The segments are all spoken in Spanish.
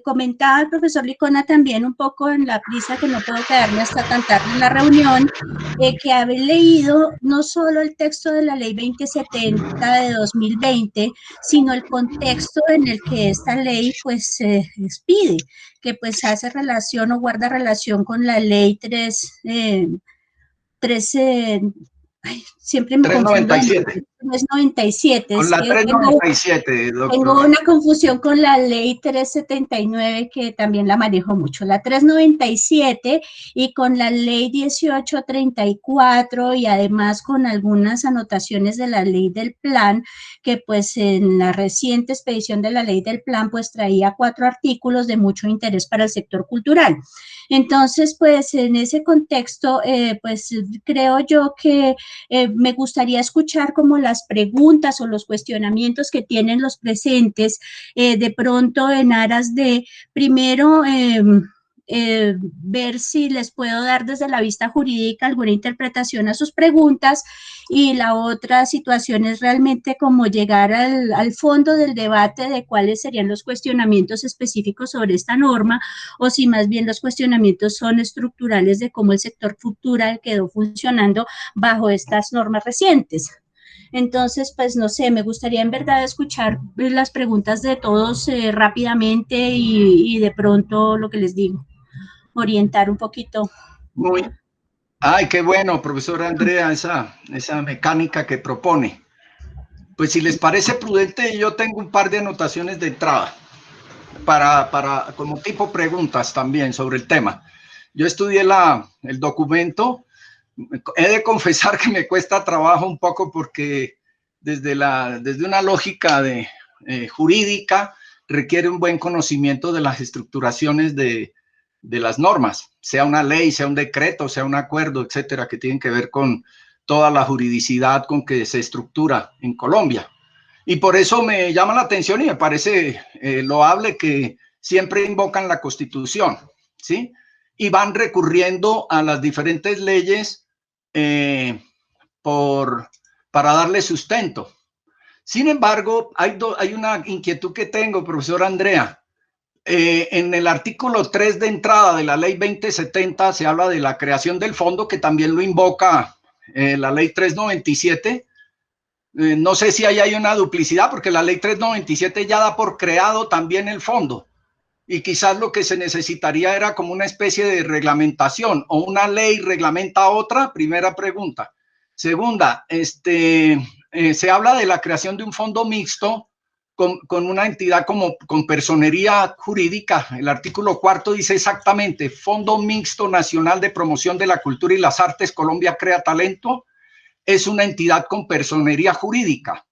comentaba el profesor Licona también un poco en la prisa que no puedo quedarme hasta tan tarde en la reunión, que haber leído no solo el texto de la ley 2070 de 2020, sino el contexto en el que esta ley pues expide, que pues hace relación o guarda relación con la ley 13, ay, siempre me confundo, 397. no es 97, Con es la que tengo 397, tengo doctora. una confusión con la ley 379 que también la manejo mucho, la 397 y con la ley 1834 y además con algunas anotaciones de la ley del plan, que pues en la reciente expedición de la ley del plan pues traía 4 artículos de mucho interés para el sector cultural. Entonces pues en ese contexto pues creo yo que me gustaría escuchar como las preguntas o los cuestionamientos que tienen los presentes, de pronto en aras de, primero, ver si les puedo dar desde la vista jurídica alguna interpretación a sus preguntas, y la otra situación es realmente como llegar al fondo del debate de cuáles serían los cuestionamientos específicos sobre esta norma, o si más bien los cuestionamientos son estructurales de cómo el sector cultural quedó funcionando bajo estas normas recientes. Entonces, pues no sé, me gustaría en verdad escuchar las preguntas de todos rápidamente y de pronto lo que les digo, orientar un poquito. Muy, ay, qué bueno, profesora Andrea, esa mecánica que propone. Pues si les parece prudente, yo tengo un par de anotaciones de entrada como tipo preguntas también sobre el tema. Yo estudié el documento. He de confesar que me cuesta trabajo un poco porque desde una lógica jurídica requiere un buen conocimiento de las estructuraciones de las normas, sea una ley, sea un decreto, sea un acuerdo, etcétera, que tienen que ver con toda la juridicidad con que se estructura en Colombia. Y por eso me llama la atención y me parece loable que siempre invocan la Constitución, ¿sí? Y van recurriendo a las diferentes leyes eh, para darle sustento. Sin embargo, hay una inquietud que tengo, profesor Andrea. En el artículo 3 de entrada de la ley 2070 se habla de la creación del fondo, que también lo invoca la ley 397. No sé si ahí hay una duplicidad, porque la ley 397 ya da por creado también el fondo. Y quizás lo que se necesitaría era como una especie de reglamentación, o una ley reglamenta otra. Primera pregunta. Segunda, se habla de la creación de un fondo mixto con una entidad con personería jurídica. El artículo 4 dice exactamente: Fondo Mixto Nacional de Promoción de la Cultura y las Artes Colombia Crea Talento. Es una entidad con personería jurídica,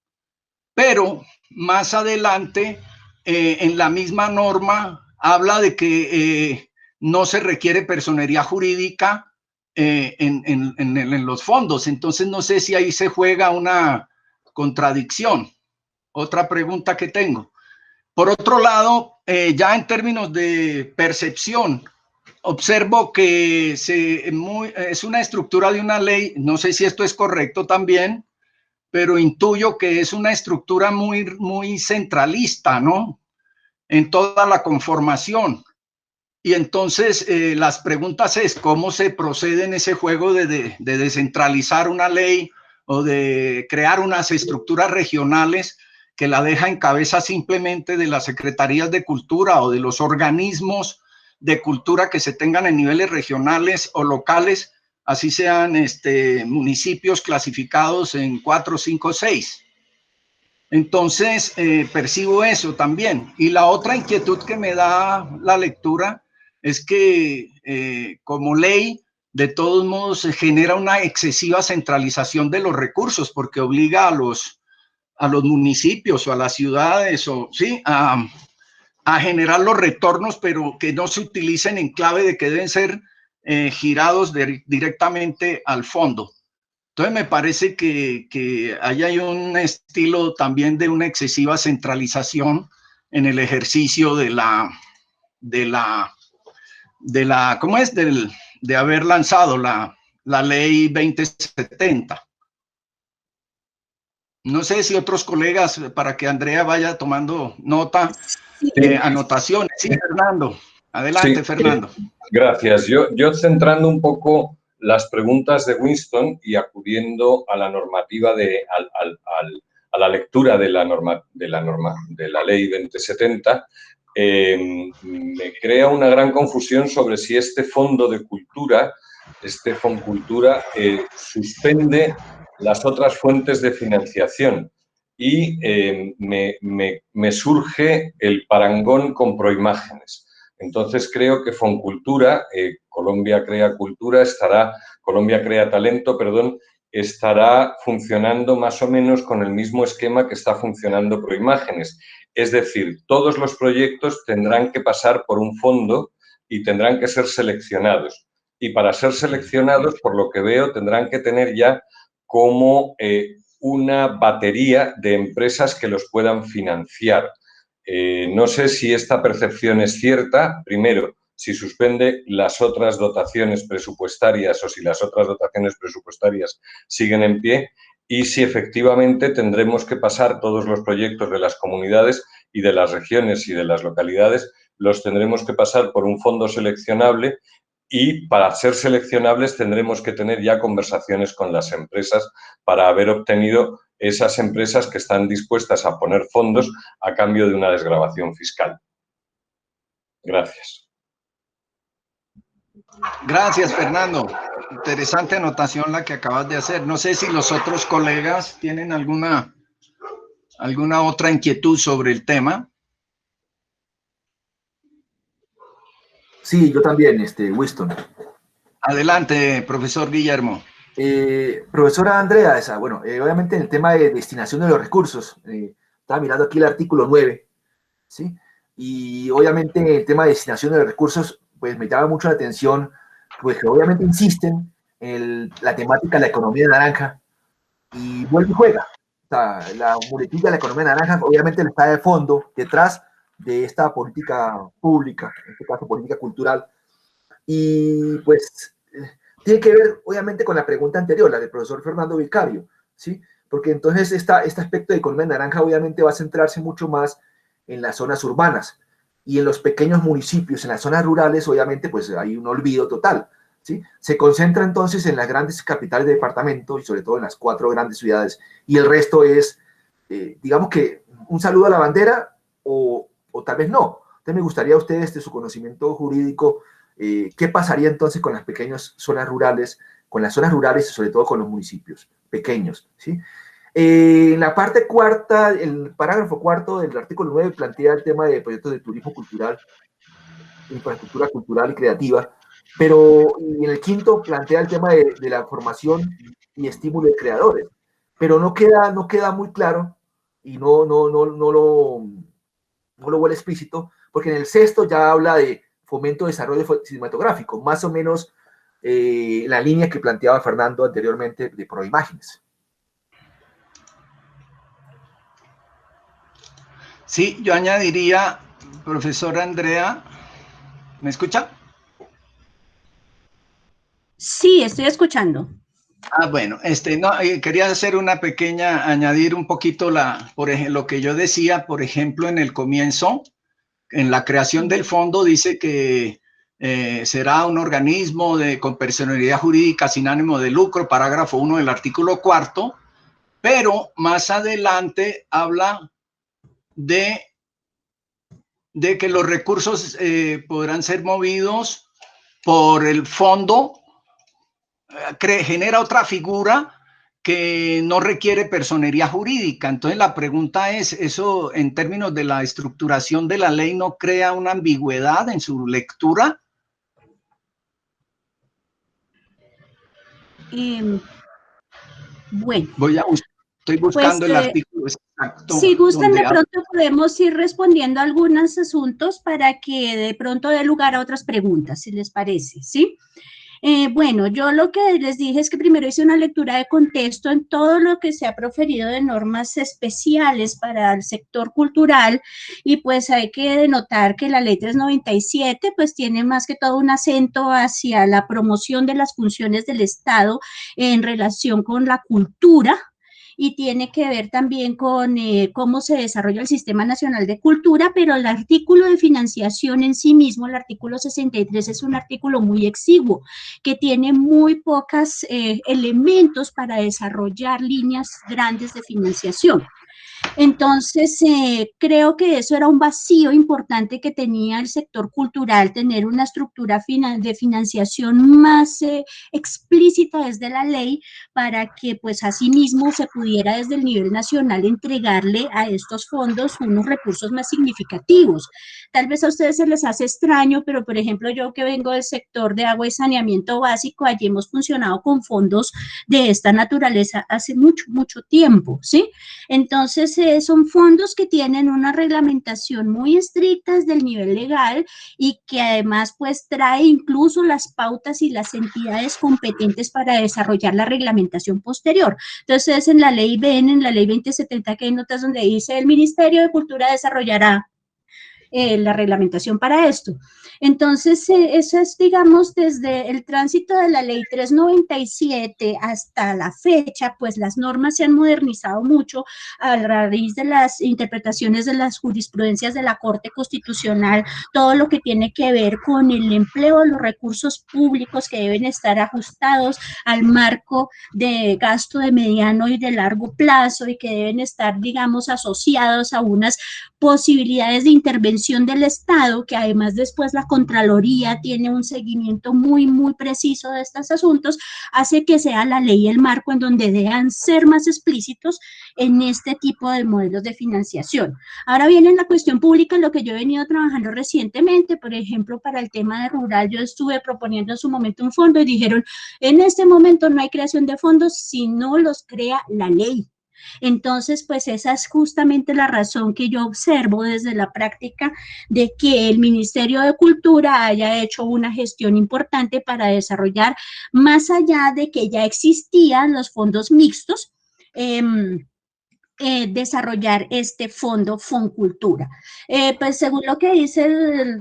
pero más adelante en la misma norma habla de que no se requiere personería jurídica en los fondos. Entonces no sé si ahí se juega una contradicción. Otra pregunta que tengo. Por otro lado, ya en términos de percepción, observo que es una estructura de una ley, no sé si esto es correcto también, pero intuyo que es una estructura muy centralista, ¿no? En toda la conformación. Y entonces las preguntas es cómo se procede en ese juego de descentralizar una ley o de crear unas estructuras regionales que la deja en cabeza simplemente de las secretarías de cultura o de los organismos de cultura que se tengan en niveles regionales o locales, así sean municipios clasificados en 4, 5, 6. Entonces, percibo eso también. Y la otra inquietud que me da la lectura es que como ley, de todos modos, se genera una excesiva centralización de los recursos, porque obliga a los municipios o a las ciudades ¿sí? a generar los retornos, pero que no se utilicen en clave de que deben ser girados directamente al fondo. Entonces me parece que ahí hay un estilo también de una excesiva centralización en el ejercicio ¿cómo es? De haber lanzado la ley 2070. No sé si otros colegas, para que Andrea vaya tomando nota, Sí, anotaciones. Sí, Fernando. Sí, Adelante, Fernando. gracias. Yo centrando un poco las preguntas de Winston y acudiendo a la normativa a la lectura de la ley 2070, me crea una gran confusión sobre si este fondo de cultura, este Foncultura, suspende las otras fuentes de financiación y me surge el parangón con Proimágenes. Entonces creo que Foncultura, Colombia Crea Talento, perdón, estará funcionando más o menos con el mismo esquema que está funcionando Proimágenes. Es decir, todos los proyectos tendrán que pasar por un fondo y tendrán que ser seleccionados. Y para ser seleccionados, por lo que veo, tendrán que tener ya como una batería de empresas que los puedan financiar. No sé si esta percepción es cierta. Primero, si suspende las otras dotaciones presupuestarias o si las otras dotaciones presupuestarias siguen en pie y si efectivamente tendremos que pasar todos los proyectos de las comunidades y de las regiones y de las localidades, los tendremos que pasar por un fondo seleccionable y para ser seleccionables tendremos que tener ya conversaciones con las empresas para haber obtenido esas empresas que están dispuestas a poner fondos a cambio de una desgravación fiscal. Gracias. Gracias, Fernando. Interesante anotación la que acabas de hacer. No sé si los otros colegas tienen alguna otra inquietud sobre el tema. Sí, yo también, Winston. Adelante, profesor Guillermo. Profesora Andrea, bueno, obviamente en el tema de destinación de los recursos, estaba mirando aquí el artículo 9, ¿sí? Y obviamente el tema de destinación de los recursos, pues me llama mucho la atención, pues que obviamente insisten en la temática de la economía naranja y vuelve y juega. O sea, la muletilla de la economía naranja obviamente está de fondo, detrás de esta política pública, en este caso política cultural, y pues tiene que ver obviamente con la pregunta anterior, la del profesor Fernando Vicario, ¿sí? Porque entonces este aspecto de economía naranja obviamente va a centrarse mucho más en las zonas urbanas y en los pequeños municipios, en las zonas rurales obviamente pues hay un olvido total, ¿sí? Se concentra entonces en las grandes capitales de departamento y sobre todo en las 4 grandes ciudades y el resto es, digamos que un saludo a la bandera o tal vez no. Entonces me gustaría a ustedes, de su conocimiento jurídico, ¿qué pasaría entonces con las pequeñas zonas rurales, con las zonas rurales y sobre todo con los municipios pequeños, ¿sí? En la parte cuarta, el parágrafo cuarto del artículo 9 plantea el tema de proyectos de turismo cultural, infraestructura cultural y creativa, pero en el quinto plantea el tema de la formación y estímulo de creadores, pero no queda muy claro y no lo vuelve explícito, porque en el sexto ya habla de fomento de desarrollo cinematográfico, más o menos la línea que planteaba Fernando anteriormente de Proimágenes. Sí, yo añadiría, profesora Andrea, ¿me escucha? Sí, estoy escuchando. Bueno, no, quería hacer una pequeña, añadir un poquito por ejemplo, lo que yo decía, por ejemplo, en el comienzo, en la creación del fondo dice que será un organismo con personalidad jurídica sin ánimo de lucro, parágrafo 1 del artículo 4, pero más adelante habla de que los recursos podrán ser movidos por el fondo, genera otra figura que no requiere personería jurídica. Entonces la pregunta es, ¿eso en términos de la estructuración de la ley no crea una ambigüedad en su lectura? Bueno. Estoy buscando el artículo exacto. Si gustan, de pronto podemos ir respondiendo a algunos asuntos para que de pronto dé lugar a otras preguntas, si les parece, ¿sí? Bueno, yo lo que les dije es que primero hice una lectura de contexto en todo lo que se ha proferido de normas especiales para el sector cultural y pues hay que denotar que la ley 397 pues tiene más que todo un acento hacia la promoción de las funciones del Estado en relación con la cultura y tiene que ver también con cómo se desarrolla el Sistema Nacional de Cultura, pero el artículo de financiación en sí mismo, el artículo 63, es un artículo muy exiguo, que tiene muy pocos elementos para desarrollar líneas grandes de financiación. Entonces, creo que eso era un vacío importante que tenía el sector cultural, tener una estructura de financiación más explícita desde la ley para que pues asimismo se pudiera desde el nivel nacional entregarle a estos fondos unos recursos más significativos. Tal vez a ustedes se les hace extraño, pero por ejemplo yo que vengo del sector de agua y saneamiento básico, allí hemos funcionado con fondos de esta naturaleza hace mucho, mucho tiempo, ¿sí? Entonces, son fondos que tienen una reglamentación muy estricta desde el nivel legal y que además pues trae incluso las pautas y las entidades competentes para desarrollar la reglamentación posterior. Entonces, en la ley ven, en la ley 2070, que hay notas donde dice el Ministerio de Cultura desarrollará la reglamentación para esto. Entonces, eso es, digamos, desde el tránsito de la ley 397 hasta la fecha, pues las normas se han modernizado mucho a raíz de las interpretaciones de las jurisprudencias de la Corte Constitucional, todo lo que tiene que ver con el empleo de los recursos públicos que deben estar ajustados al marco de gasto de mediano y de largo plazo y que deben estar, digamos, asociados a unas posibilidades de intervención del Estado, que además después la Contraloría tiene un seguimiento muy, muy preciso de estos asuntos, hace que sea la ley el marco en donde deban ser más explícitos en este tipo de modelos de financiación. Ahora viene la cuestión pública, en lo que yo he venido trabajando recientemente, por ejemplo, para el tema de rural, yo estuve proponiendo en su momento un fondo y dijeron, en este momento no hay creación de fondos si no los crea la ley. Entonces, pues esa es justamente la razón que yo observo desde la práctica de que el Ministerio de Cultura haya hecho una gestión importante para desarrollar, más allá de que ya existían los fondos mixtos, desarrollar este fondo Foncultura. Pues según lo que dice el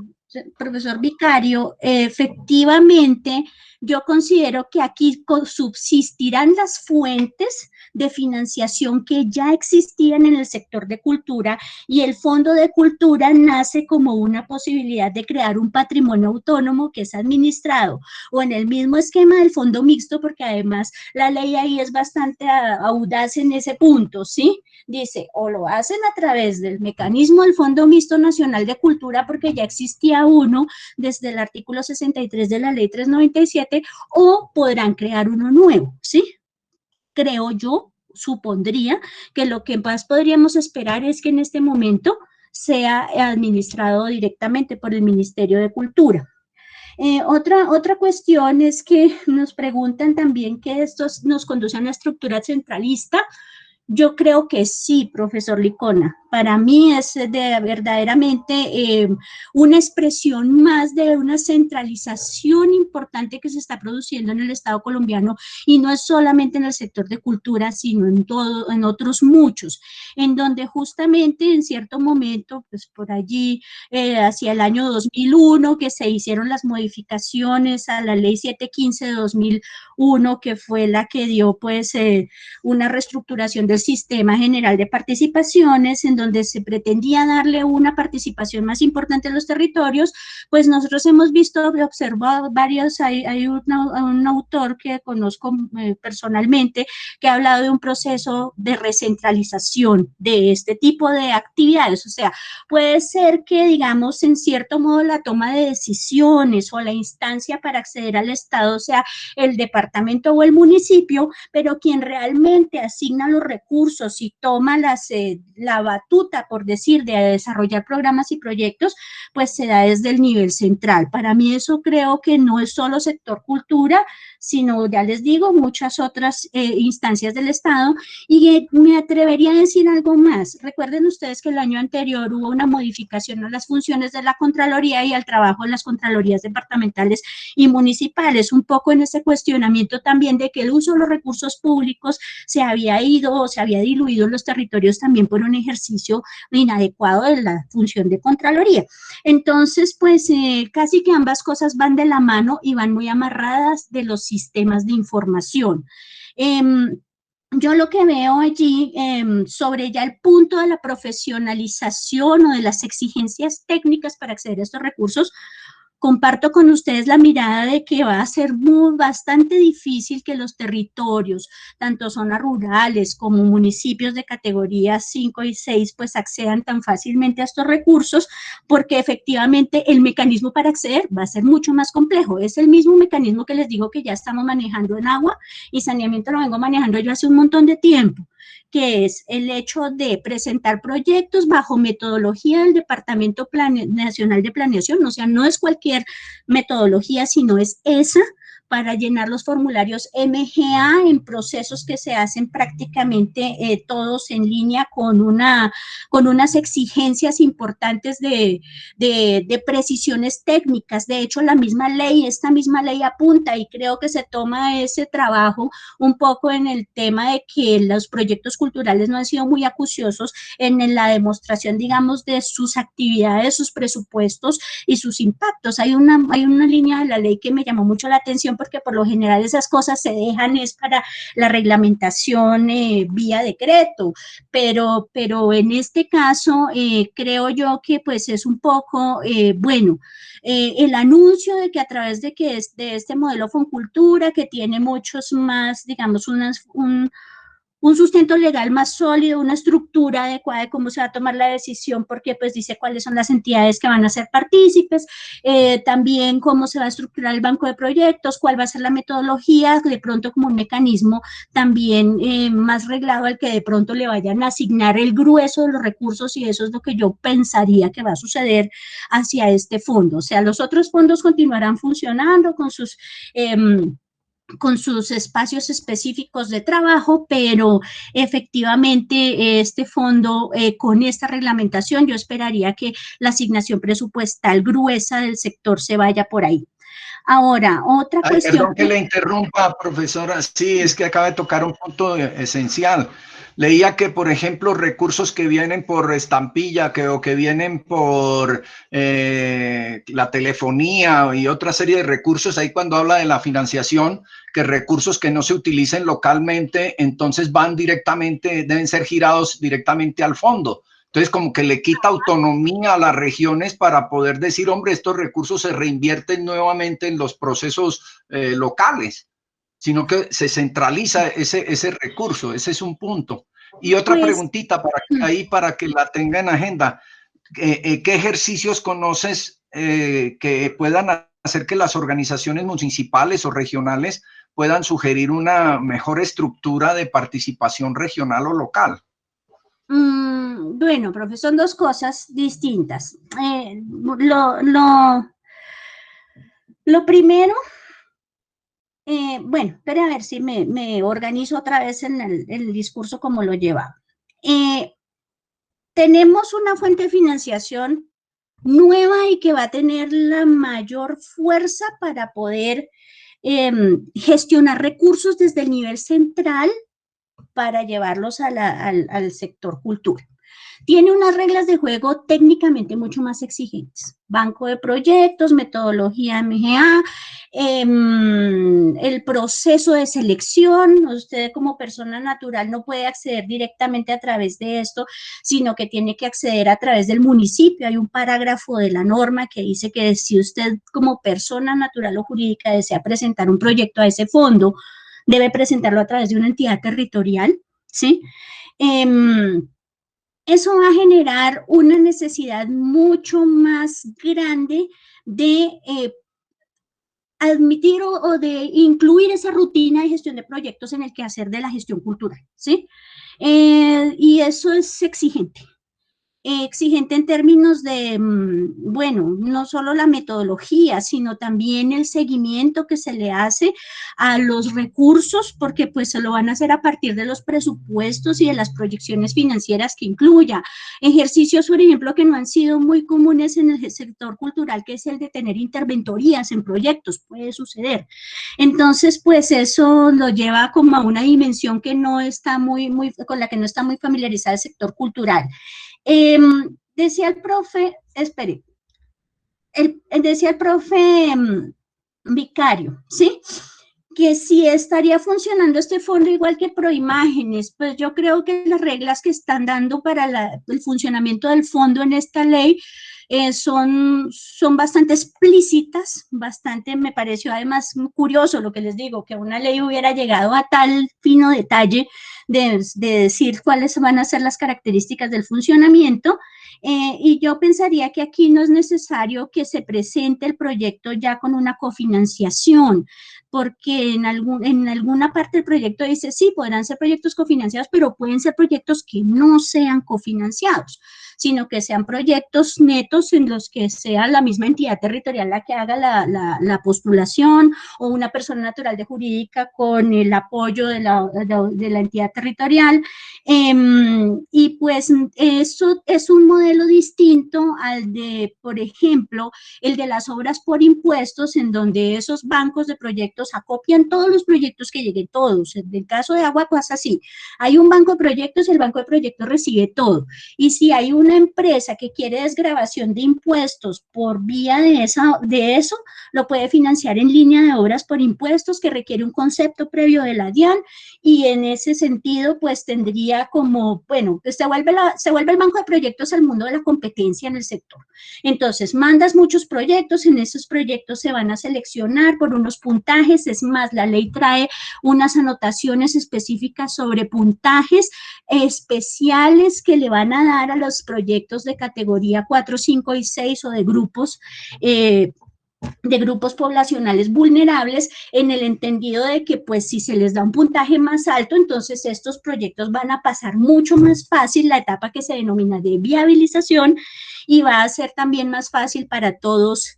profesor Vicario, efectivamente yo considero que aquí subsistirán las fuentes de financiación que ya existían en el sector de cultura y el Fondo de Cultura nace como una posibilidad de crear un patrimonio autónomo que es administrado o en el mismo esquema del fondo mixto, porque además la ley ahí es bastante audaz en ese punto, ¿sí? Dice, o lo hacen a través del mecanismo del Fondo Mixto Nacional de Cultura, porque ya existía uno desde el artículo 63 de la ley 397, o podrán crear uno nuevo, ¿sí? Creo yo, supondría que lo que más podríamos esperar es que en este momento sea administrado directamente por el Ministerio de Cultura. Otra cuestión es que nos preguntan también que esto nos conduce a una estructura centralista. Yo creo que sí, profesor Licona. Para mí es verdaderamente una expresión más de una centralización importante que se está produciendo en el Estado colombiano y no es solamente en el sector de cultura, sino en otros muchos, en donde justamente en cierto momento, pues por allí, hacia el año 2001, que se hicieron las modificaciones a la ley 715 de 2001, que fue la que dio pues una reestructuración del Sistema General de Participaciones, en donde se pretendía darle una participación más importante en los territorios, pues nosotros hemos visto, observado varios, hay un autor que conozco personalmente que ha hablado de un proceso de recentralización de este tipo de actividades, o sea, puede ser que, digamos, en cierto modo la toma de decisiones o la instancia para acceder al Estado sea el departamento o el municipio, pero quien realmente asigna los recursos y toma la batuta, por decir, de desarrollar programas y proyectos, pues se da desde el nivel central. Para mí eso creo que no es solo sector cultura, sino, ya les digo, muchas otras instancias del Estado, y me atrevería a decir algo más. Recuerden ustedes que el año anterior hubo una modificación a las funciones de la Contraloría y al trabajo de las Contralorías departamentales y municipales, un poco en ese cuestionamiento también de que el uso de los recursos públicos se había ido o se había diluido en los territorios también por un ejercicio inadecuado de la función de Contraloría. Entonces, pues casi que ambas cosas van de la mano y van muy amarradas de los sistemas de información. yo lo que veo allí sobre ya el punto de la profesionalización o de las exigencias técnicas para acceder a estos recursos, comparto con ustedes la mirada de que va a ser bastante difícil que los territorios, tanto zonas rurales como municipios de categoría 5 y 6, pues accedan tan fácilmente a estos recursos, porque efectivamente el mecanismo para acceder va a ser mucho más complejo. Es el mismo mecanismo que les digo que ya estamos manejando en agua y saneamiento lo vengo manejando yo hace un montón de tiempo, que es el hecho de presentar proyectos bajo metodología del Departamento Nacional de Planeación, o sea, no es cualquier metodología, sino es esa, para llenar los formularios MGA en procesos que se hacen prácticamente todos en línea con unas exigencias importantes de precisiones técnicas. De hecho, esta misma ley apunta, y creo que se toma ese trabajo un poco en el tema de que los proyectos culturales no han sido muy acuciosos en la demostración, digamos, de sus actividades, sus presupuestos y sus impactos. Hay una línea de la ley que me llamó mucho la atención, porque por lo general esas cosas se dejan es para la reglamentación vía decreto, pero en este caso creo yo que pues es un poco, bueno, el anuncio de que a través de este modelo Foncultura, que tiene muchos más, digamos, un sustento legal más sólido, una estructura adecuada de cómo se va a tomar la decisión, porque pues dice cuáles son las entidades que van a ser partícipes, también cómo se va a estructurar el banco de proyectos, cuál va a ser la metodología, de pronto como un mecanismo también más reglado al que de pronto le vayan a asignar el grueso de los recursos, y eso es lo que yo pensaría que va a suceder hacia este fondo. O sea, los otros fondos continuarán funcionando con sus espacios específicos de trabajo, pero efectivamente este fondo, con esta reglamentación, yo esperaría que la asignación presupuestal gruesa del sector se vaya por ahí. Ahora, otra cuestión. Perdón que le interrumpa, profesora. Sí, es que acaba de tocar un punto esencial. Leía que, por ejemplo, recursos que vienen por estampilla o que vienen por la telefonía y otra serie de recursos, ahí cuando habla de la financiación, que recursos que no se utilicen localmente, entonces van directamente, deben ser girados directamente al fondo. Entonces, como que le quita autonomía a las regiones para poder decir, hombre, estos recursos se reinvierten nuevamente en los procesos locales, sino que se centraliza ese recurso. Ese es un punto. Y otra preguntita para que la tenga en agenda. ¿Qué ejercicios conoces que puedan hacer que las organizaciones municipales o regionales puedan sugerir una mejor estructura de participación regional o local? Bueno, profe, son dos cosas distintas. Lo primero, bueno, espera a ver si me organizo otra vez en el discurso como lo llevaba. Tenemos una fuente de financiación nueva y que va a tener la mayor fuerza para poder gestionar recursos desde el nivel central para llevarlos al sector cultura. Tiene unas reglas de juego técnicamente mucho más exigentes. Banco de proyectos, metodología MGA, el proceso de selección. Usted como persona natural no puede acceder directamente a través de esto, sino que tiene que acceder a través del municipio. Hay un parágrafo de la norma que dice que si usted como persona natural o jurídica desea presentar un proyecto a ese fondo, debe presentarlo a través de una entidad territorial, ¿sí? Eso va a generar una necesidad mucho más grande de admitir o de incluir esa rutina de gestión de proyectos en el quehacer de la gestión cultural, ¿sí? Y eso es exigente en términos de, bueno, no solo la metodología, sino también el seguimiento que se le hace a los recursos, porque pues se lo van a hacer a partir de los presupuestos y de las proyecciones financieras que incluya. Ejercicios, por ejemplo, que no han sido muy comunes en el sector cultural, que es el de tener interventorías en proyectos, puede suceder. Entonces, pues eso lo lleva como a una dimensión que no está con la que no está muy familiarizada el sector cultural. Decía el profe, espere, decía el profe Vicario, ¿sí? que si estaría funcionando este fondo igual que Proimágenes, pues yo creo que las reglas que están dando para el funcionamiento del fondo en esta ley son bastante explícitas, me pareció además curioso lo que les digo, que una ley hubiera llegado a tal fino detalle de decir cuáles van a ser las características del funcionamiento, y yo pensaría que aquí no es necesario que se presente el proyecto ya con una cofinanciación, porque en alguna parte del proyecto dice, sí, podrán ser proyectos cofinanciados, pero pueden ser proyectos que no sean cofinanciados, sino que sean proyectos netos en los que sea la misma entidad territorial la que haga la postulación, o una persona natural de jurídica con el apoyo de la entidad territorial, y pues eso es un modelo distinto al de, por ejemplo, el de las obras por impuestos, en donde esos bancos de proyectos acopian todos los proyectos que lleguen, todos. En el caso de agua pasa así, hay un banco de proyectos, el banco de proyectos recibe todo, y si hay una empresa que quiere desgravación de impuestos por vía de eso, lo puede financiar en línea de obras por impuestos, que requiere un concepto previo de la DIAN, y en ese sentido pues tendría como, bueno, pues se vuelve el banco de proyectos al mundo de la competencia en el sector. Entonces mandas muchos proyectos, en esos proyectos se van a seleccionar por unos puntajes, es más, la ley trae unas anotaciones específicas sobre puntajes especiales que le van a dar a los proyectos de categoría 4, 5 y 6 o de grupos poblacionales vulnerables, en el entendido de que pues si se les da un puntaje más alto, entonces estos proyectos van a pasar mucho más fácil la etapa que se denomina de viabilización, y va a ser también más fácil para todos,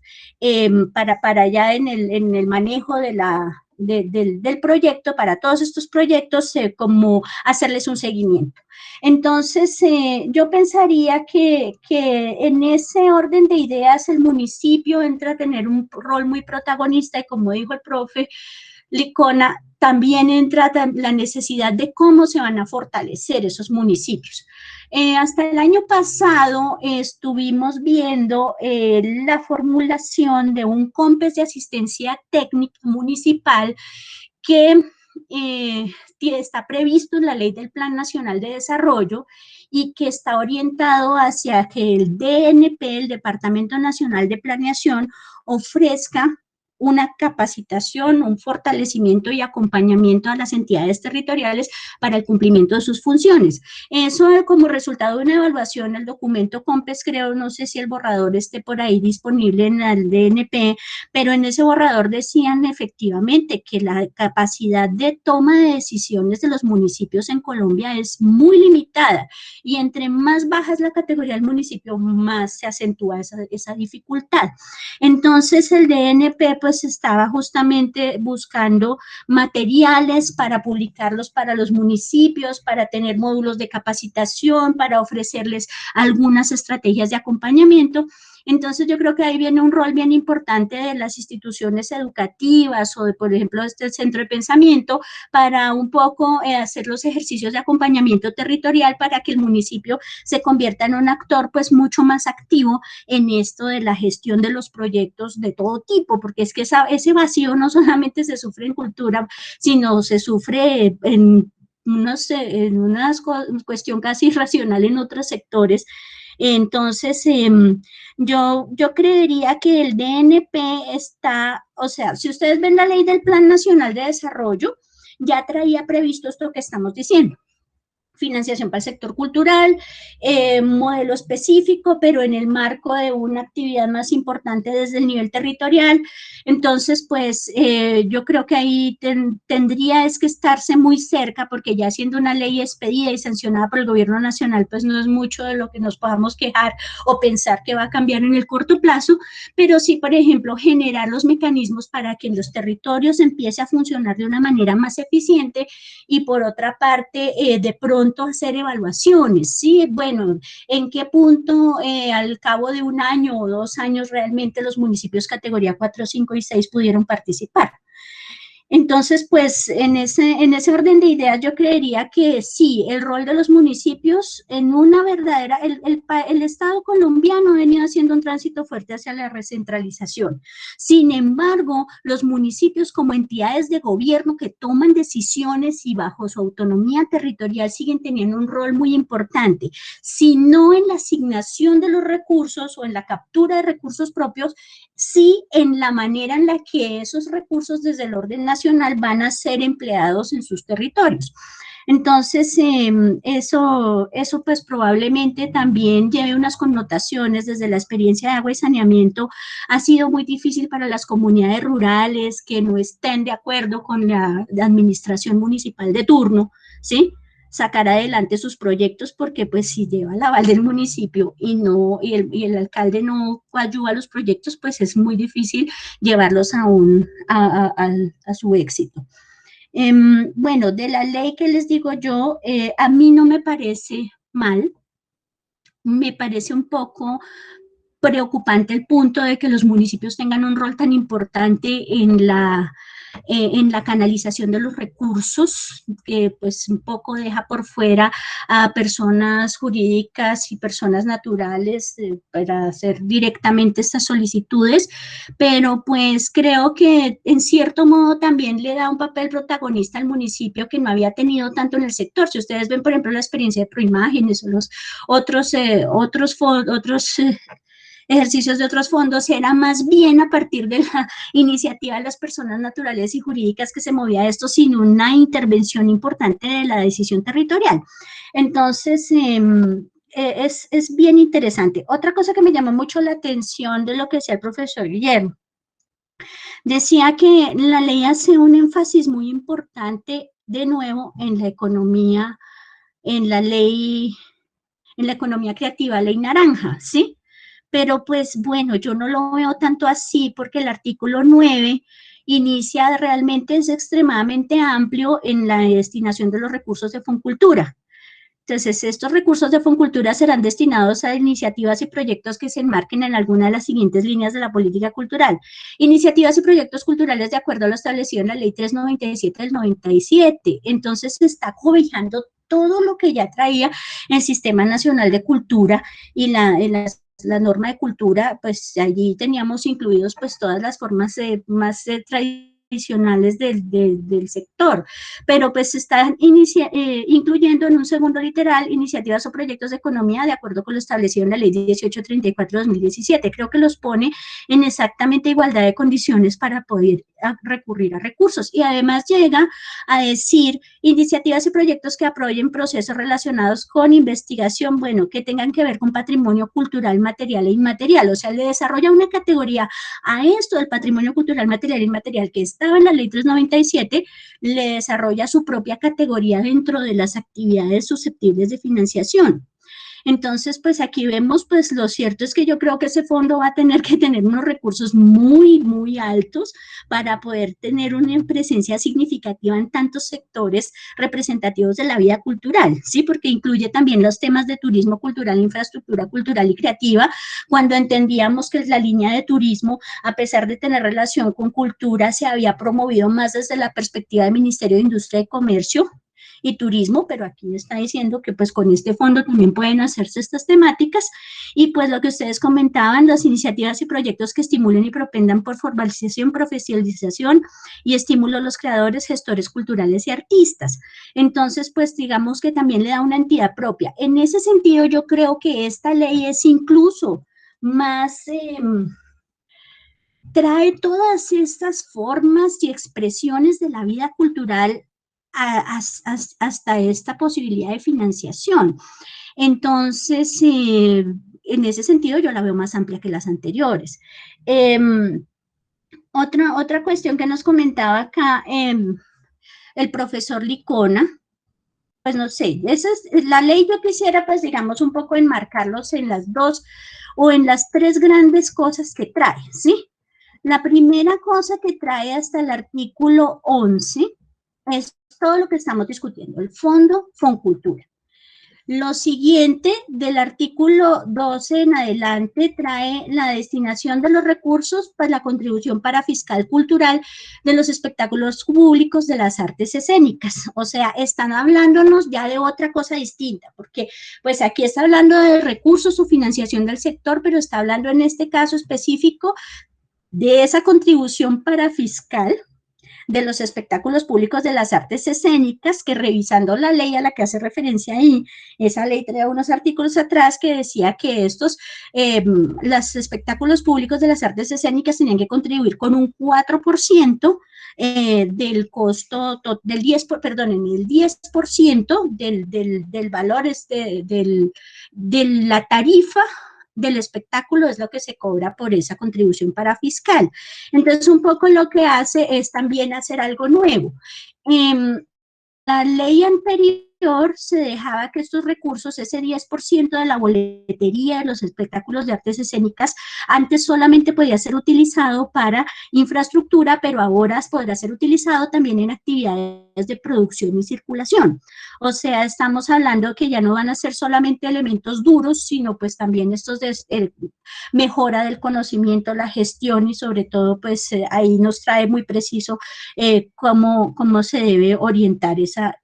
para ya en el manejo del proyecto, para todos estos proyectos, como hacerles un seguimiento. Entonces, yo pensaría que en ese orden de ideas el municipio entra a tener un rol muy protagonista, y como dijo el profe Licona, también entra la necesidad de cómo se van a fortalecer esos municipios. Hasta el año pasado estuvimos viendo la formulación de un COMPES de asistencia técnica municipal que está previsto en la Ley del Plan Nacional de Desarrollo, y que está orientado hacia que el DNP, el Departamento Nacional de Planeación, ofrezca una capacitación, un fortalecimiento y acompañamiento a las entidades territoriales para el cumplimiento de sus funciones. Eso como resultado de una evaluación, el documento COMPES, creo, no sé si el borrador esté por ahí disponible en el DNP, pero en ese borrador decían efectivamente que la capacidad de toma de decisiones de los municipios en Colombia es muy limitada, y entre más baja es la categoría del municipio, más se acentúa esa dificultad. Entonces el DNP pues estaba justamente buscando materiales para publicarlos para los municipios, para tener módulos de capacitación, para ofrecerles algunas estrategias de acompañamiento. Entonces yo creo que ahí viene un rol bien importante de las instituciones educativas, o de, por ejemplo, este centro de pensamiento, para un poco hacer los ejercicios de acompañamiento territorial, para que el municipio se convierta en un actor pues mucho más activo en esto de la gestión de los proyectos de todo tipo, porque es que ese vacío no solamente se sufre en cultura, sino se sufre en una cuestión casi irracional en otros sectores. Entonces, yo creería que el DNP está, o sea, si ustedes ven la Ley del Plan Nacional de Desarrollo, ya traía previsto esto que estamos diciendo: financiación para el sector cultural, modelo específico, pero en el marco de una actividad más importante desde el nivel territorial. Entonces, pues yo creo que ahí tendría que estarse muy cerca, porque ya siendo una ley expedida y sancionada por el gobierno nacional, pues no es mucho de lo que nos podamos quejar o pensar que va a cambiar en el corto plazo, pero sí, por ejemplo, generar los mecanismos para que en los territorios empiece a funcionar de una manera más eficiente, y por otra parte, de pronto hacer evaluaciones, ¿sí? Bueno, ¿en qué punto al cabo de un año o 2 años realmente los municipios categoría 4, 5 y 6 pudieron participar? Entonces, pues, en ese orden de ideas, yo creería que sí, el rol de los municipios en una verdadera, el Estado colombiano ha venido haciendo un tránsito fuerte hacia la recentralización. Sin embargo, los municipios como entidades de gobierno que toman decisiones y bajo su autonomía territorial siguen teniendo un rol muy importante, si no en la asignación de los recursos o en la captura de recursos propios, sí en la manera en la que esos recursos desde el orden nacional van a ser empleados en sus territorios. Entonces, eso pues probablemente también lleve unas connotaciones desde la experiencia de agua y saneamiento. Ha sido muy difícil para las comunidades rurales que no estén de acuerdo con la administración municipal de turno, ¿sí? Sacar adelante sus proyectos porque pues si lleva el aval del municipio y el alcalde no ayuda a los proyectos, pues es muy difícil llevarlos a su éxito. Bueno, de la ley que les digo yo, a mí no me parece mal, me parece un poco preocupante el punto de que los municipios tengan un rol tan importante en la canalización de los recursos, que pues un poco deja por fuera a personas jurídicas y personas naturales para hacer directamente estas solicitudes, pero pues creo que en cierto modo también le da un papel protagonista al municipio que no había tenido tanto en el sector. Si ustedes ven, por ejemplo, la experiencia de Proimágenes o los otros ejercicios de otros fondos, era más bien a partir de la iniciativa de las personas naturales y jurídicas que se movía esto sin una intervención importante de la decisión territorial. Entonces, es bien interesante. Otra cosa que me llamó mucho la atención de lo que decía el profesor Guillermo, decía que la ley hace un énfasis muy importante de nuevo en la economía, en la economía creativa, ley naranja, ¿sí? Pero pues bueno, yo no lo veo tanto así porque el artículo 9 inicia realmente, es extremadamente amplio en la destinación de los recursos de Foncultura. Entonces, estos recursos de Foncultura serán destinados a iniciativas y proyectos que se enmarquen en alguna de las siguientes líneas de la política cultural. Iniciativas y proyectos culturales de acuerdo a lo establecido en la Ley 397 del 97. Entonces, se está cobijando todo lo que ya traía el Sistema Nacional de Cultura y la norma de cultura, pues allí teníamos incluidos pues todas las formas más tradicionales del sector, pero pues se están incluyendo en un segundo literal iniciativas o proyectos de economía de acuerdo con lo establecido en la ley 1834-2017. Creo que los pone en exactamente igualdad de condiciones para poder recurrir a recursos, y además llega a decir iniciativas y proyectos que apoyen procesos relacionados con investigación, bueno, que tengan que ver con patrimonio cultural material e inmaterial. O sea, le desarrolla una categoría a esto del patrimonio cultural material e inmaterial que estaba en la ley 397, le desarrolla su propia categoría dentro de las actividades susceptibles de financiación. Entonces, pues aquí vemos, pues lo cierto es que yo creo que ese fondo va a tener que tener unos recursos muy, muy altos para poder tener una presencia significativa en tantos sectores representativos de la vida cultural, ¿sí? Porque incluye también los temas de turismo cultural, infraestructura cultural y creativa, cuando entendíamos que la línea de turismo, a pesar de tener relación con cultura, se había promovido más desde la perspectiva del Ministerio de Industria y Comercio y Turismo, pero aquí está diciendo que pues con este fondo también pueden hacerse estas temáticas, y pues lo que ustedes comentaban, las iniciativas y proyectos que estimulen y propendan por formalización, profesionalización y estímulo a los creadores, gestores culturales y artistas. Entonces, pues digamos que también le da una entidad propia. En ese sentido, yo creo que esta ley es incluso más... trae todas estas formas y expresiones de la vida cultural hasta esta posibilidad de financiación. Entonces, en ese sentido yo la veo más amplia que las anteriores. Otra cuestión que nos comentaba acá el profesor Licona, pues no sé, esa es la ley. Yo quisiera pues digamos un poco enmarcarlos en las dos o en las tres grandes cosas que trae, ¿sí? La primera cosa que trae hasta el artículo 11 es todo lo que estamos discutiendo, el fondo Foncultura. Lo siguiente del artículo 12 en adelante trae la destinación de los recursos para la contribución para fiscal cultural de los espectáculos públicos de las artes escénicas. O sea, están hablándonos ya de otra cosa distinta, porque pues aquí está hablando de recursos o financiación del sector, pero está hablando en este caso específico de esa contribución para fiscal de los espectáculos públicos de las artes escénicas, que revisando la ley a la que hace referencia ahí, esa ley trae unos artículos atrás que decía que los espectáculos públicos de las artes escénicas tenían que contribuir con un 4% del costo, del 10% del valor de la tarifa del espectáculo es lo que se cobra por esa contribución para fiscal. Entonces, un poco lo que hace es también hacer algo nuevo. La ley anterior se dejaba que estos recursos, ese 10% de la boletería de los espectáculos de artes escénicas, antes solamente podía ser utilizado para infraestructura, pero ahora podrá ser utilizado también en actividades de producción y circulación. O sea, estamos hablando que ya no van a ser solamente elementos duros, sino pues también estos de mejora del conocimiento, la gestión y sobre todo pues ahí nos trae muy preciso cómo se debe orientar esa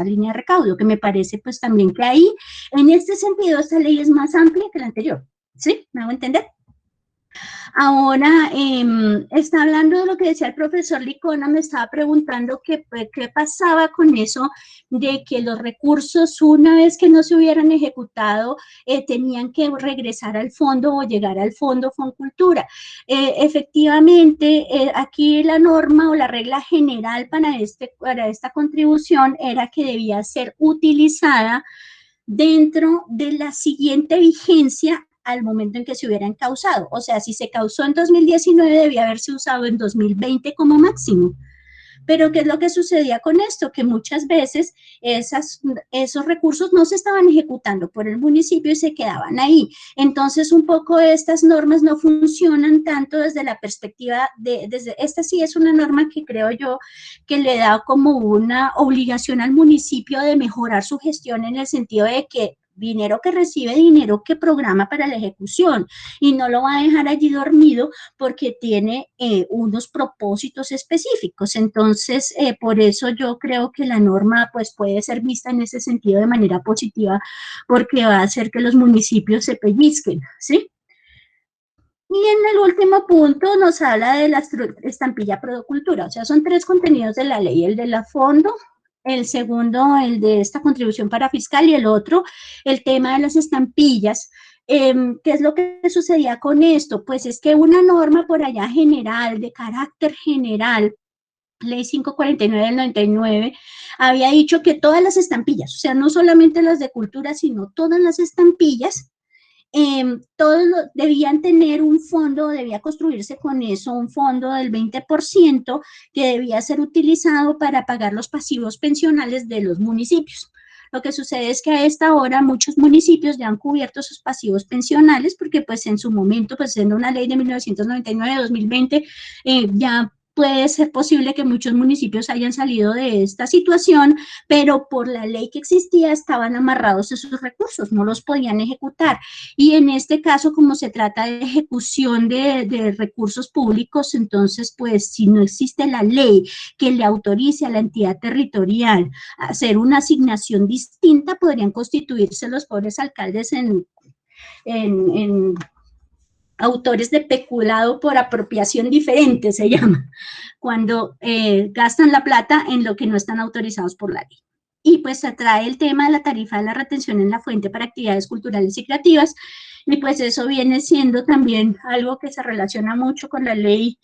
línea de recaudo, que me parece pues también que ahí, en este sentido, esta ley es más amplia que la anterior, ¿sí? ¿Me hago entender? Ahora, está hablando de lo que decía el profesor Licona, me estaba preguntando qué pasaba con eso de que los recursos, una vez que no se hubieran ejecutado, tenían que regresar al fondo o llegar al fondo Foncultura. Efectivamente, aquí la norma o la regla general para esta contribución era que debía ser utilizada dentro de la siguiente vigencia al momento en que se hubiera encausado. O sea, si se causó en 2019, debía haberse usado en 2020 como máximo. Pero ¿qué es lo que sucedía con esto? Que muchas veces esos recursos no se estaban ejecutando por el municipio y se quedaban ahí. Entonces, un poco estas normas no funcionan tanto desde la perspectiva esta sí es una norma que creo yo que le da como una obligación al municipio de mejorar su gestión en el sentido de que dinero que recibe, dinero que programa para la ejecución y no lo va a dejar allí dormido porque tiene unos propósitos específicos. Entonces, por eso yo creo que la norma pues puede ser vista en ese sentido de manera positiva porque va a hacer que los municipios se pellizquen, ¿sí? Y en el último punto nos habla de la estampilla Producultura, o sea, son 3 contenidos de la ley, el de la fondo, el segundo, el de esta contribución para fiscal, y el otro, el tema de las estampillas. ¿Qué es lo que sucedía con esto? Pues es que una norma por allá general, de carácter general, Ley 549 del 99, había dicho que todas las estampillas, o sea, no solamente las de cultura, sino todas las estampillas, todos debían tener un fondo, debía construirse con eso, un fondo del 20% que debía ser utilizado para pagar los pasivos pensionales de los municipios. Lo que sucede es que a esta hora muchos municipios ya han cubierto sus pasivos pensionales porque pues en su momento, pues siendo una ley de 1999-2020, ya puede ser posible que muchos municipios hayan salido de esta situación, pero por la ley que existía estaban amarrados esos recursos, no los podían ejecutar. Y en este caso, como se trata de ejecución de recursos públicos, entonces, pues, si no existe la ley que le autorice a la entidad territorial a hacer una asignación distinta, podrían constituirse los pobres alcaldes en autores de peculado por apropiación diferente, se llama, cuando gastan la plata en lo que no están autorizados por la ley. Y pues se trae el tema de la tarifa de la retención en la fuente para actividades culturales y creativas, y pues eso viene siendo también algo que se relaciona mucho con la ley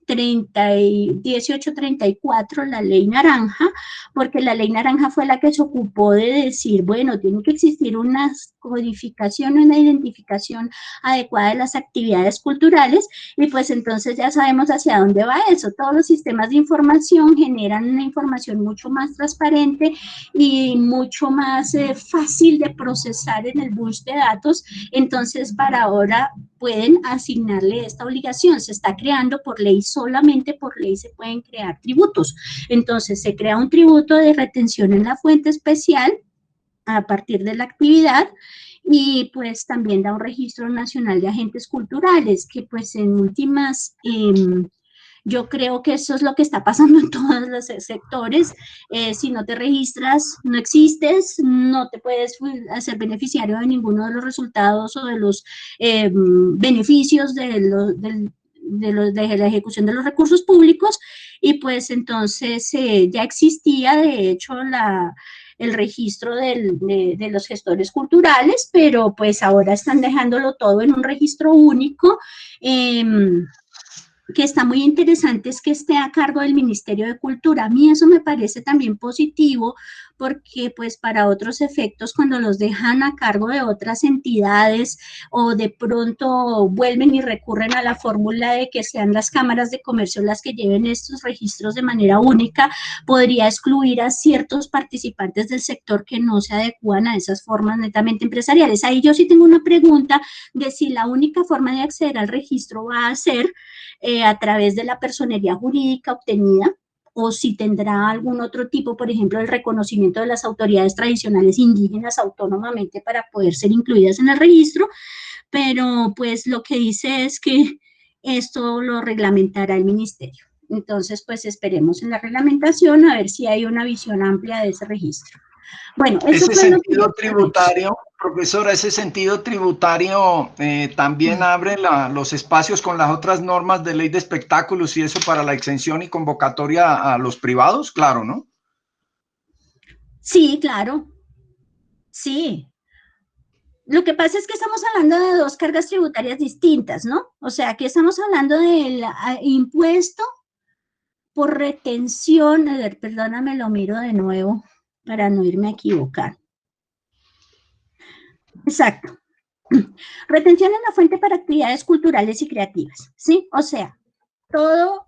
1834, la ley naranja, porque la ley naranja fue la que se ocupó de decir, bueno, tiene que existir una codificación, una identificación adecuada de las actividades culturales, y pues entonces ya sabemos hacia dónde va eso. Todos los sistemas de información generan una información mucho más transparente y mucho más fácil de procesar en el bus de datos, entonces para ahora pueden asignarle esta obligación. Se está creando por ley, solamente por ley se pueden crear tributos. Entonces se crea un tributo de retención en la fuente especial a partir de la actividad, y pues también da un registro nacional de agentes culturales, que pues en últimas, yo creo que eso es lo que está pasando en todos los sectores. Si no te registras, no existes, no te puedes hacer beneficiario de ninguno de los resultados o de los beneficios de la ejecución de los recursos públicos, y pues entonces ya existía, de hecho, el registro de los gestores culturales, pero pues ahora están dejándolo todo en un registro único. Que está muy interesante es que esté a cargo del Ministerio de Cultura. A mí eso me parece también positivo, porque pues para otros efectos, cuando los dejan a cargo de otras entidades o de pronto vuelven y recurren a la fórmula de que sean las cámaras de comercio las que lleven estos registros de manera única, podría excluir a ciertos participantes del sector que no se adecúan a esas formas netamente empresariales. Ahí yo sí tengo una pregunta de si la única forma de acceder al registro va a ser a través de la personería jurídica obtenida, o si tendrá algún otro tipo, por ejemplo, el reconocimiento de las autoridades tradicionales indígenas autónomamente para poder ser incluidas en el registro, pero pues lo que dice es que esto lo reglamentará el ministerio. Entonces, pues esperemos en la reglamentación a ver si hay una visión amplia de ese registro. Bueno, eso ese fue lo que... sentido tributario, profesora, ese sentido tributario también abre los espacios con las otras normas de ley de espectáculos y eso para la exención y convocatoria a los privados, claro, ¿no? Sí, claro, sí. Lo que pasa es que estamos hablando de dos cargas tributarias distintas, ¿no? O sea, aquí estamos hablando del impuesto por retención. A ver, perdóname, lo miro de nuevo para no irme a equivocar. Exacto. Retención en la fuente para actividades culturales y creativas, ¿sí? O sea, todo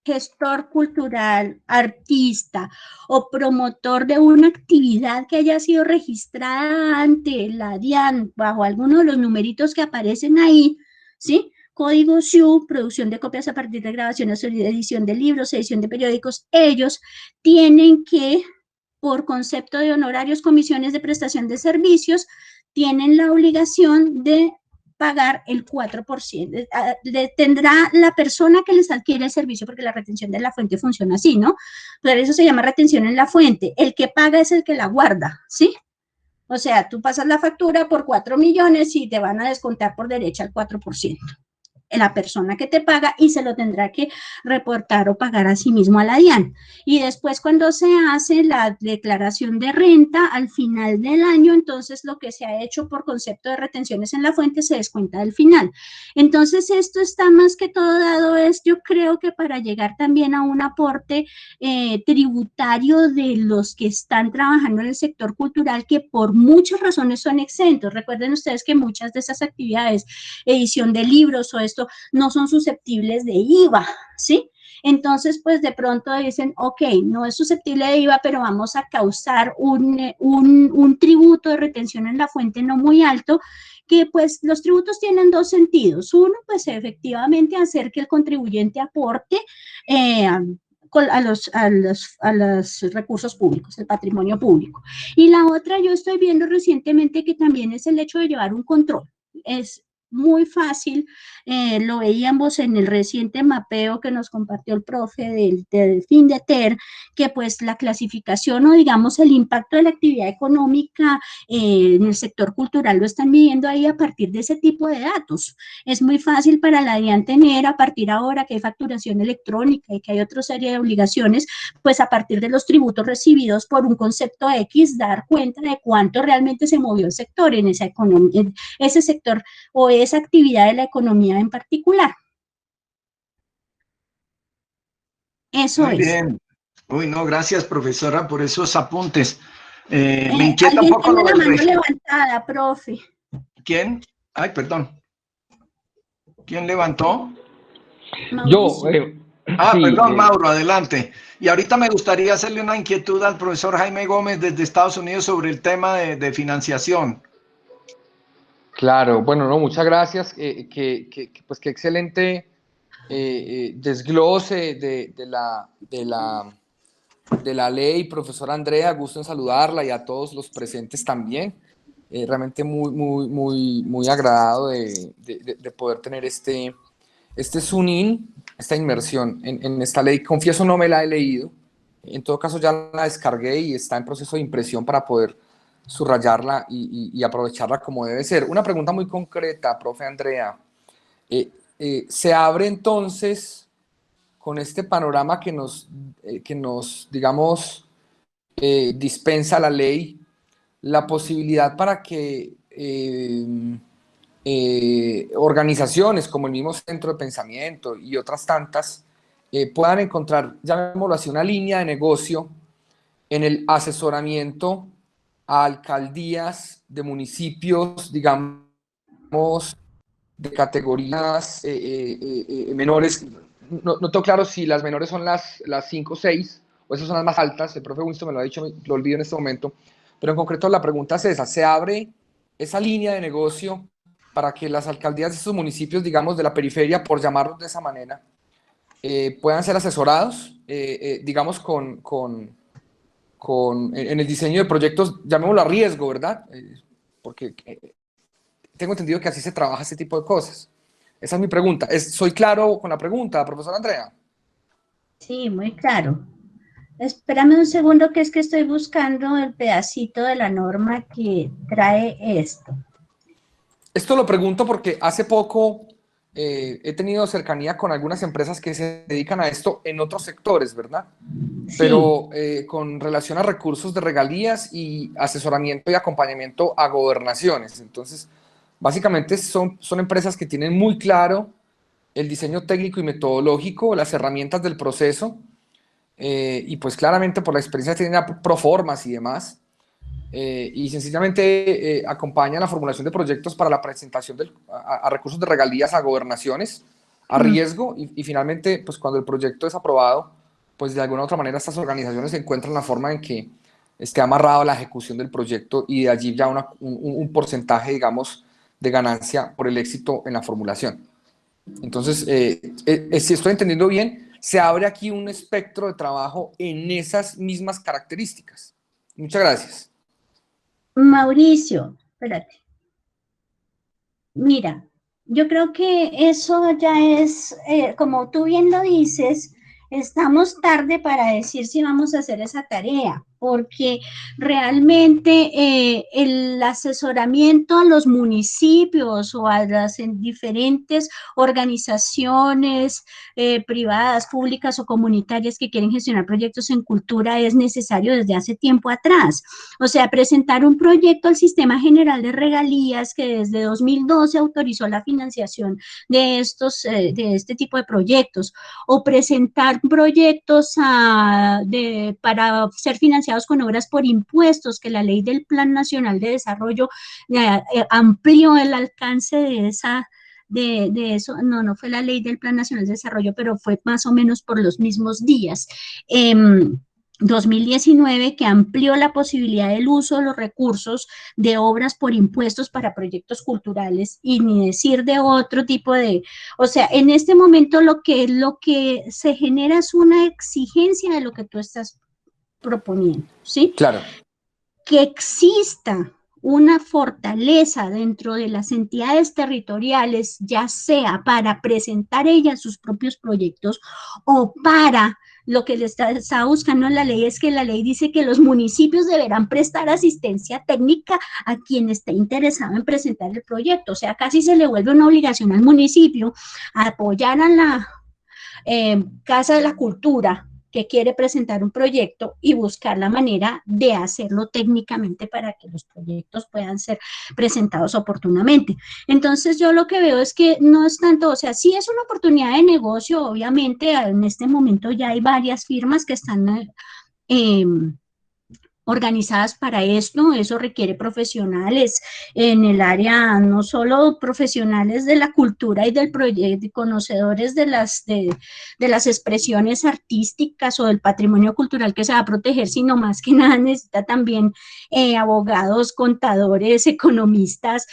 gestor cultural, artista o promotor de una actividad que haya sido registrada ante la DIAN bajo alguno de los numeritos que aparecen ahí, ¿sí? Código SIU, producción de copias a partir de grabaciones, edición de libros, edición de periódicos, ellos tienen que, por concepto de honorarios, comisiones de prestación de servicios, tienen la obligación de pagar el 4%. Tendrá la persona que les adquiere el servicio, porque la retención de la fuente funciona así, ¿no? Pero eso se llama retención en la fuente. El que paga es el que la guarda, ¿sí? O sea, tú pasas la factura por 4 millones y te van a descontar por derecha el 4%. La persona que te paga, y se lo tendrá que reportar o pagar a sí mismo a la DIAN. Y después, cuando se hace la declaración de renta al final del año, entonces lo que se ha hecho por concepto de retenciones en la fuente se descuenta del final. Entonces, esto está más que todo dado, es, yo creo que para llegar también a un aporte tributario de los que están trabajando en el sector cultural, que por muchas razones son exentos. Recuerden ustedes que muchas de esas actividades, edición de libros o esto, no son susceptibles de IVA, ¿sí? Entonces, pues de pronto dicen, ok, no es susceptible de IVA, pero vamos a causar un tributo de retención en la fuente no muy alto, que pues los tributos tienen dos sentidos. Uno, pues efectivamente hacer que el contribuyente aporte a los recursos públicos, el patrimonio público. Y la otra, yo estoy viendo recientemente que también es el hecho de llevar un control. Es muy fácil, lo veíamos en el reciente mapeo que nos compartió el profe del FINDETER, que pues la clasificación o digamos el impacto de la actividad económica en el sector cultural lo están midiendo ahí a partir de ese tipo de datos. Es muy fácil para la DIAN tener, a partir ahora que hay facturación electrónica y que hay otra serie de obligaciones, pues a partir de los tributos recibidos por un concepto X, dar cuenta de cuánto realmente se movió el sector en esa economía, en ese sector o esa actividad de la economía en particular. Eso Muy es. bien. Uy, no, gracias, profesora, por esos apuntes. Me inquieta un Alguien poco tiene lo la del mano régimen. levantada, profe. ¿Quién? Ay, perdón. ¿Quién levantó? Mauricio. Ah, Sí, perdón, Mauro, adelante. Y ahorita me gustaría hacerle una inquietud al profesor Jaime Gómez desde Estados Unidos sobre el tema de financiación. claro, bueno, no, muchas gracias. Pues qué excelente desglose de la de la ley. Profesora Andrea, gusto en saludarla y a todos los presentes también. Realmente muy agradado de poder tener este zoom-in, esta inmersión en esta ley. Confieso no me la he leído, en todo caso ya la descargué y está en proceso de impresión para poder subrayarla y aprovecharla como debe ser. Una pregunta muy concreta, profe Andrea. ¿Se abre entonces con este panorama que nos digamos, dispensa la ley, la posibilidad para que organizaciones como el mismo Centro de Pensamiento y otras tantas puedan encontrar, llamémoslo así, una línea de negocio en el asesoramiento a alcaldías de municipios, digamos, de categorías menores? No tengo claro si las menores son las 5 o 6, o esas son las más altas. El profe Winston me lo ha dicho, lo olvido en este momento, pero en concreto la pregunta es esa: ¿se abre esa línea de negocio para que las alcaldías de estos municipios, digamos, de la periferia, por llamarlos de esa manera, puedan ser asesorados, digamos, en el diseño de proyectos, llamémoslo a riesgo, ¿verdad? Porque tengo entendido que así se trabaja este tipo de cosas. Esa es mi pregunta. ¿Soy claro con la pregunta, profesora Andrea? Sí, muy claro. Espérame un segundo, que es que estoy buscando el pedacito de la norma que trae esto. Esto lo pregunto porque hace poco he tenido cercanía con algunas empresas que se dedican a esto en otros sectores, ¿verdad? Sí. Pero con relación a recursos de regalías y asesoramiento y acompañamiento a gobernaciones. Entonces, básicamente son empresas que tienen muy claro el diseño técnico y metodológico, las herramientas del proceso, y pues claramente por la experiencia que tienen a Proformas y demás, y sencillamente acompañan la formulación de proyectos para la presentación a recursos de regalías a gobernaciones a riesgo, y finalmente, pues cuando el proyecto es aprobado, pues de alguna u otra manera estas organizaciones encuentran la forma en que esté amarrado a la ejecución del proyecto, y de allí ya un porcentaje, digamos, de ganancia por el éxito en la formulación. Entonces, si estoy entendiendo bien, se abre aquí un espectro de trabajo en esas mismas características. Muchas gracias. Mauricio, espérate. Mira, yo creo que eso ya es, como tú bien lo dices, estamos tarde para decir si vamos a hacer esa tarea, porque realmente el asesoramiento a los municipios o a las diferentes organizaciones privadas, públicas o comunitarias que quieren gestionar proyectos en cultura es necesario desde hace tiempo atrás. O sea, presentar un proyecto al Sistema General de Regalías, que desde 2012 autorizó la financiación de este tipo de proyectos, o presentar proyectos para ser financiados con obras por impuestos, que la ley del Plan Nacional de Desarrollo amplió el alcance de eso. No fue la ley del Plan Nacional de Desarrollo, pero fue más o menos por los mismos días. 2019, que amplió la posibilidad del uso de los recursos de obras por impuestos para proyectos culturales, y ni decir de otro tipo de, o sea, en este momento lo que se genera es una exigencia de lo que tú estás proponiendo, ¿sí? Claro. Que exista una fortaleza dentro de las entidades territoriales, ya sea para presentar ellas sus propios proyectos o para lo que le está buscando la ley, es que la ley dice que los municipios deberán prestar asistencia técnica a quien esté interesado en presentar el proyecto. O sea, casi se le vuelve una obligación al municipio a apoyar a la Casa de la Cultura que quiere presentar un proyecto y buscar la manera de hacerlo técnicamente para que los proyectos puedan ser presentados oportunamente. Entonces yo lo que veo es que no es tanto, o sea, sí es una oportunidad de negocio, obviamente en este momento ya hay varias firmas que están organizadas para esto. Eso requiere profesionales en el área, no solo profesionales de la cultura y del proyecto, conocedores de las expresiones artísticas o del patrimonio cultural que se va a proteger, sino más que nada necesita también abogados, contadores, economistas,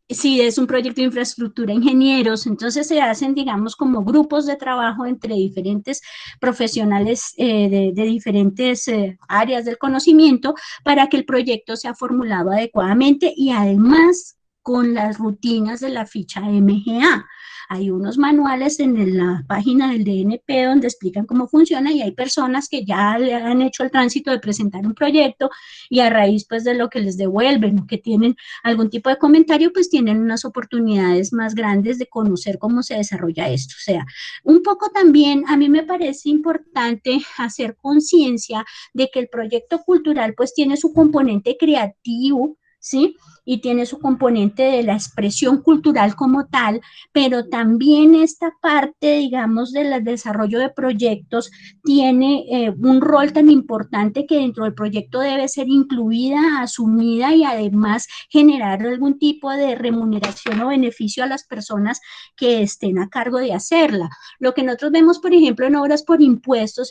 si es un proyecto de infraestructura, ingenieros, entonces se hacen, digamos, como grupos de trabajo entre diferentes profesionales de diferentes áreas del conocimiento para que el proyecto sea formulado adecuadamente y además con las rutinas de la ficha MGA. Hay unos manuales en la página del DNP donde explican cómo funciona y hay personas que ya le han hecho el tránsito de presentar un proyecto y a raíz pues de lo que les devuelven o que tienen algún tipo de comentario, pues tienen unas oportunidades más grandes de conocer cómo se desarrolla esto. O sea, un poco también a mí me parece importante hacer conciencia de que el proyecto cultural pues tiene su componente creativo, ¿sí? Y tiene su componente de la expresión cultural como tal, pero también esta parte, digamos, del desarrollo de proyectos tiene un rol tan importante que dentro del proyecto debe ser incluida, asumida y además generar algún tipo de remuneración o beneficio a las personas que estén a cargo de hacerla. Lo que nosotros vemos, por ejemplo, en obras por impuestos,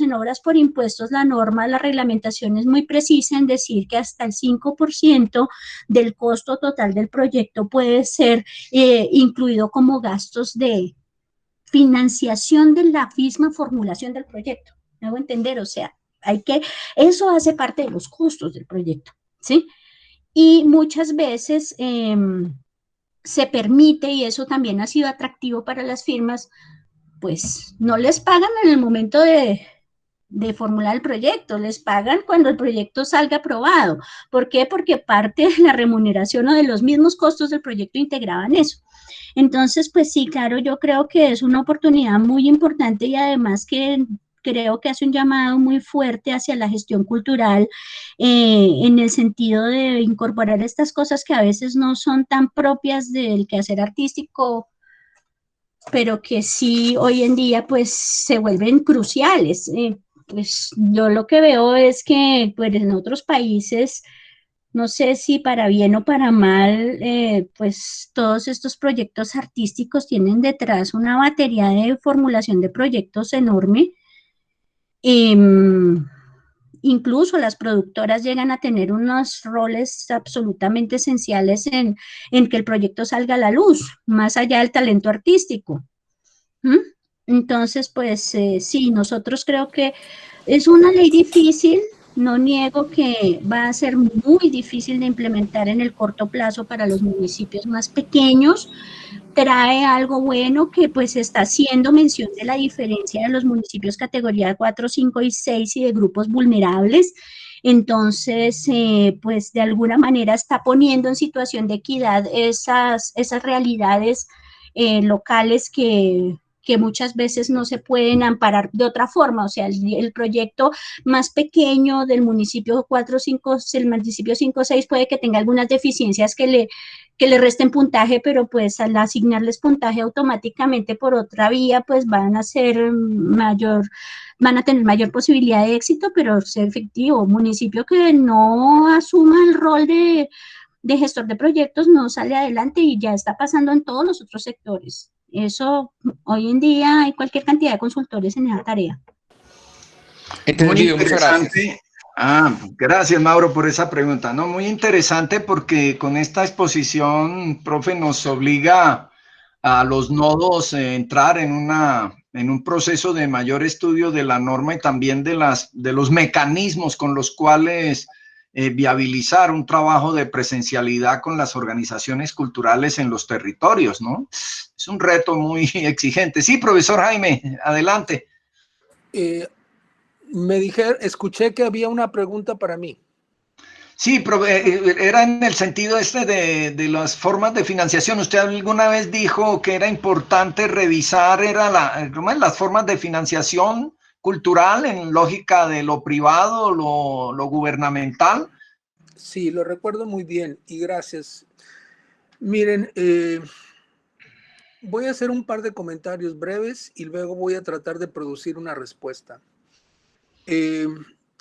la norma, la reglamentación es muy precisa en decir que hasta el 5% del costo total del proyecto puede ser incluido como gastos de financiación de la misma formulación del proyecto. ¿Me hago entender? O sea, eso hace parte de los costos del proyecto, ¿sí? Y muchas veces se permite, y eso también ha sido atractivo para las firmas, pues no les pagan en el momento de formular el proyecto, les pagan cuando el proyecto salga aprobado. ¿Por qué? Porque parte de la remuneración o de los mismos costos del proyecto integraban eso. Entonces, pues sí, claro, yo creo que es una oportunidad muy importante y además que creo que hace un llamado muy fuerte hacia la gestión cultural en el sentido de incorporar estas cosas que a veces no son tan propias del quehacer artístico, pero que sí hoy en día pues se vuelven cruciales. Pues yo lo que veo es que pues en otros países, no sé si para bien o para mal, pues todos estos proyectos artísticos tienen detrás una batería de formulación de proyectos enorme. Incluso las productoras llegan a tener unos roles absolutamente esenciales en que el proyecto salga a la luz, más allá del talento artístico. ¿Mm? Entonces, pues sí, nosotros creo que es una ley difícil, no niego que va a ser muy difícil de implementar en el corto plazo para los municipios más pequeños. Trae algo bueno que pues está haciendo mención de la diferencia de los municipios categoría 4, 5 y 6 y de grupos vulnerables. Entonces, pues de alguna manera está poniendo en situación de equidad esas realidades locales que muchas veces no se pueden amparar de otra forma. O sea, el proyecto más pequeño del municipio 4, 5, el municipio 5, 6 puede que tenga algunas deficiencias que le resten puntaje, pero pues al asignarles puntaje automáticamente por otra vía, pues van a tener mayor posibilidad de éxito, pero ser efectivo. Municipio que no asuma el rol de gestor de proyectos no sale adelante y ya está pasando en todos los otros sectores. Eso, hoy en día hay cualquier cantidad de consultores en esa tarea. Entendido, muchas gracias. Gracias, Mauro, por esa pregunta. No, muy interesante porque con esta exposición, profe, nos obliga a los nodos entrar en un proceso de mayor estudio de la norma y también de los mecanismos con los cuales viabilizar un trabajo de presencialidad con las organizaciones culturales en los territorios, ¿no? Es un reto muy exigente. Sí, profesor Jaime, adelante. Escuché que había una pregunta para mí. Sí, era en el sentido de las formas de financiación. Usted alguna vez dijo que era importante revisar las formas de financiación cultural en lógica de lo privado, lo gubernamental. Sí, lo recuerdo muy bien y gracias. Miren, voy a hacer un par de comentarios breves y luego voy a tratar de producir una respuesta. He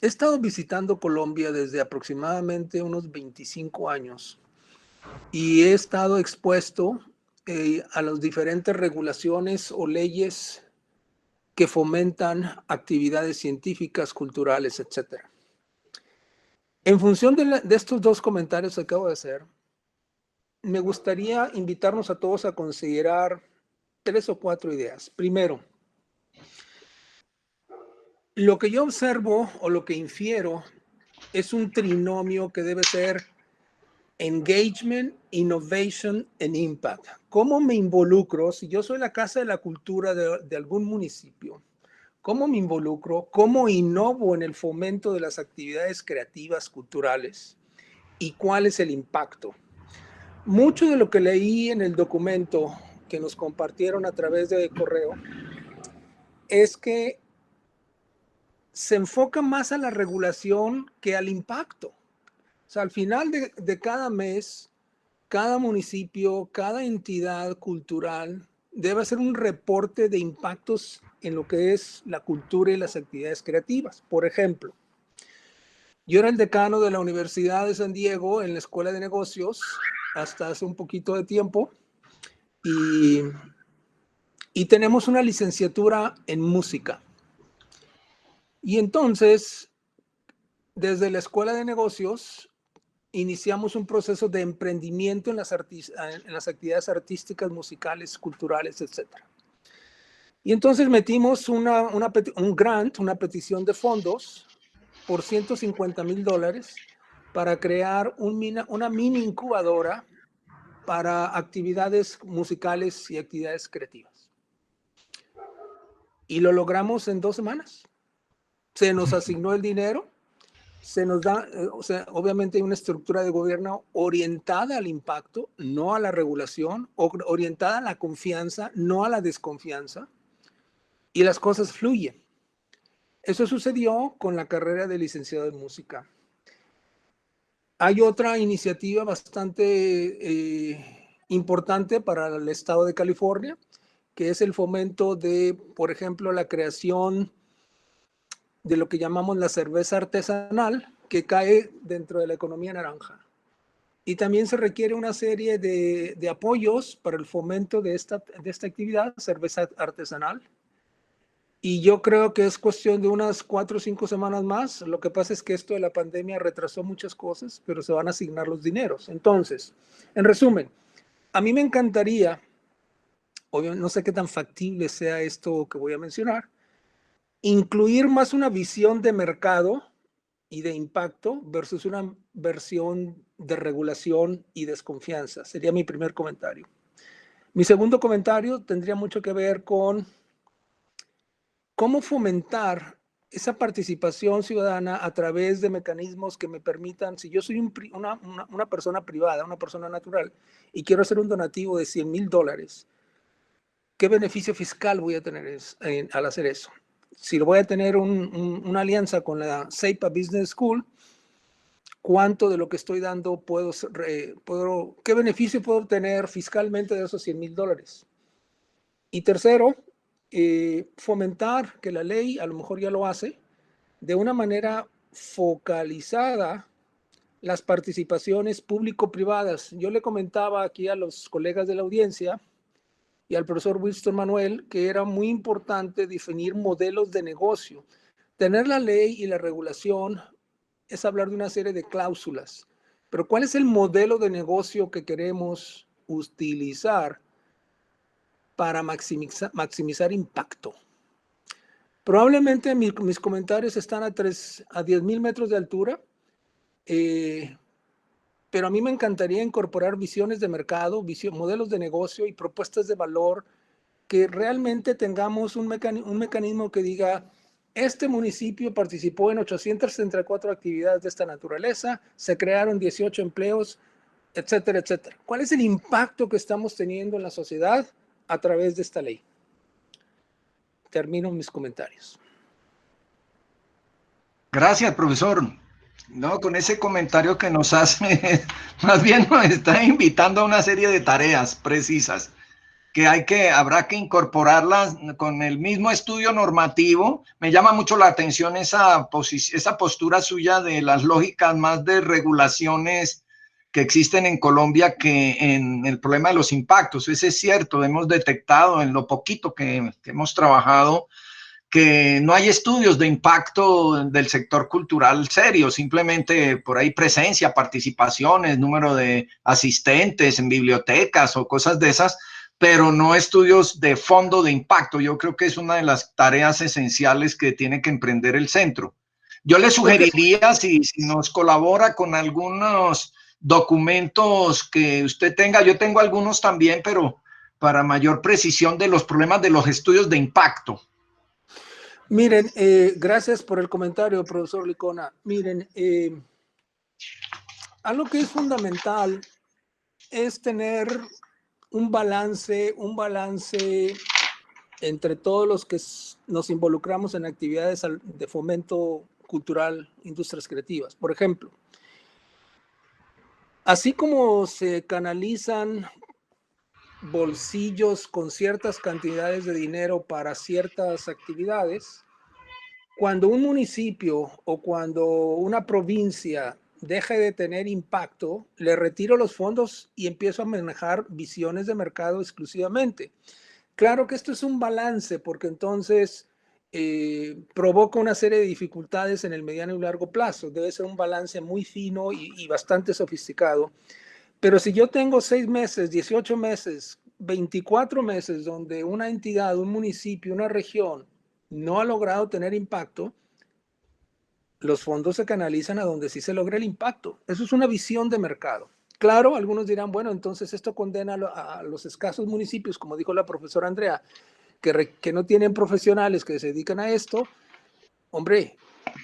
estado visitando Colombia desde aproximadamente unos 25 años y he estado expuesto a las diferentes regulaciones o leyes que fomentan actividades científicas, culturales, etc. En función de estos dos comentarios que acabo de hacer, me gustaría invitarnos a todos a considerar 3 o 4 ideas. Primero, lo que yo observo o lo que infiero es un trinomio que debe ser engagement, innovation and impact. ¿Cómo me involucro? Si yo soy la Casa de la Cultura de algún municipio, ¿cómo me involucro? ¿Cómo innovo en el fomento de las actividades creativas culturales? ¿Y cuál es el impacto? Mucho de lo que leí en el documento que nos compartieron a través de correo es que se enfoca más a la regulación que al impacto. O sea, al final de cada mes, cada municipio, cada entidad cultural debe hacer un reporte de impactos en lo que es la cultura y las actividades creativas. Por ejemplo, yo era el decano de la Universidad de San Diego en la Escuela de Negocios hasta hace un poquito de tiempo y tenemos una licenciatura en música. Y entonces, desde la Escuela de Negocios, iniciamos un proceso de emprendimiento en las actividades artísticas, musicales, culturales, etc. Y entonces metimos un grant, una petición de fondos por $150,000 para crear una mini incubadora para actividades musicales y actividades creativas. Y lo logramos en 2 semanas. Se nos asignó el dinero. Se nos da, obviamente hay una estructura de gobierno orientada al impacto, no a la regulación, orientada a la confianza, no a la desconfianza, y las cosas fluyen. Eso sucedió con la carrera de licenciado en música. Hay otra iniciativa bastante importante para el estado de California, que es el fomento de, por ejemplo, la creación de lo que llamamos la cerveza artesanal, que cae dentro de la economía naranja. Y también se requiere una serie de apoyos para el fomento de esta actividad, cerveza artesanal. Y yo creo que es cuestión de unas 4 o 5 semanas más. Lo que pasa es que esto de la pandemia retrasó muchas cosas, pero se van a asignar los dineros. Entonces, en resumen, a mí me encantaría, obviamente no sé qué tan factible sea esto que voy a mencionar, incluir más una visión de mercado y de impacto versus una versión de regulación y desconfianza. Sería mi primer comentario. Mi segundo comentario tendría mucho que ver con cómo fomentar esa participación ciudadana a través de mecanismos que me permitan, si yo soy una persona privada, una persona natural, y quiero hacer un donativo de $100,000, ¿qué beneficio fiscal voy a tener al hacer eso? Si lo voy a tener una alianza con la CEPA Business School, ¿cuánto de lo que estoy dando qué beneficio puedo obtener fiscalmente de esos $100,000? Y tercero, fomentar que la ley, a lo mejor ya lo hace, de una manera focalizada las participaciones público-privadas. Yo le comentaba aquí a los colegas de la audiencia y al profesor Winston Manuel que era muy importante definir modelos de negocio. Tener la ley y la regulación es hablar de una serie de cláusulas, pero ¿cuál es el modelo de negocio que queremos utilizar para maximizar impacto? Probablemente mis comentarios están a 10,000 metros de altura, pero a mí me encantaría incorporar visiones de mercado, modelos de negocio y propuestas de valor, que realmente tengamos un mecanismo que diga, este municipio participó en 834 actividades de esta naturaleza, se crearon 18 empleos, etcétera, etcétera. ¿Cuál es el impacto que estamos teniendo en la sociedad a través de esta ley? Termino mis comentarios. Gracias, profesor. No, con ese comentario que nos hace, más bien nos está invitando a una serie de tareas precisas que habrá que incorporarlas con el mismo estudio normativo. Me llama mucho la atención esa postura suya de las lógicas más de regulaciones que existen en Colombia que en el problema de los impactos. Eso es cierto, hemos detectado en lo poquito que hemos trabajado que no hay estudios de impacto del sector cultural serio, simplemente por ahí presencia, participaciones, número de asistentes en bibliotecas o cosas de esas, pero no estudios de fondo de impacto. Yo creo que es una de las tareas esenciales que tiene que emprender el centro. Yo le sugeriría, si nos colabora con algunos documentos que usted tenga, yo tengo algunos también, pero para mayor precisión de los problemas de los estudios de impacto. Miren, gracias por el comentario, profesor Licona. Miren, algo que es fundamental es tener un balance entre todos los que nos involucramos en actividades de fomento cultural, industrias creativas. Por ejemplo, así como se canalizan bolsillos con ciertas cantidades de dinero para ciertas actividades, cuando un municipio o cuando una provincia deje de tener impacto, le retiro los fondos y empiezo a manejar visiones de mercado exclusivamente. Claro que esto es un balance, porque entonces provoca una serie de dificultades en el mediano y largo plazo. Debe ser un balance muy fino y bastante sofisticado. Pero si yo tengo 6 meses, 18 meses, 24 meses donde una entidad, un municipio, una región no ha logrado tener impacto, los fondos se canalizan a donde sí se logra el impacto. Eso es una visión de mercado. Claro, algunos dirán, bueno, entonces esto condena a los escasos municipios, como dijo la profesora Andrea, que no tienen profesionales que se dedican a esto. Hombre,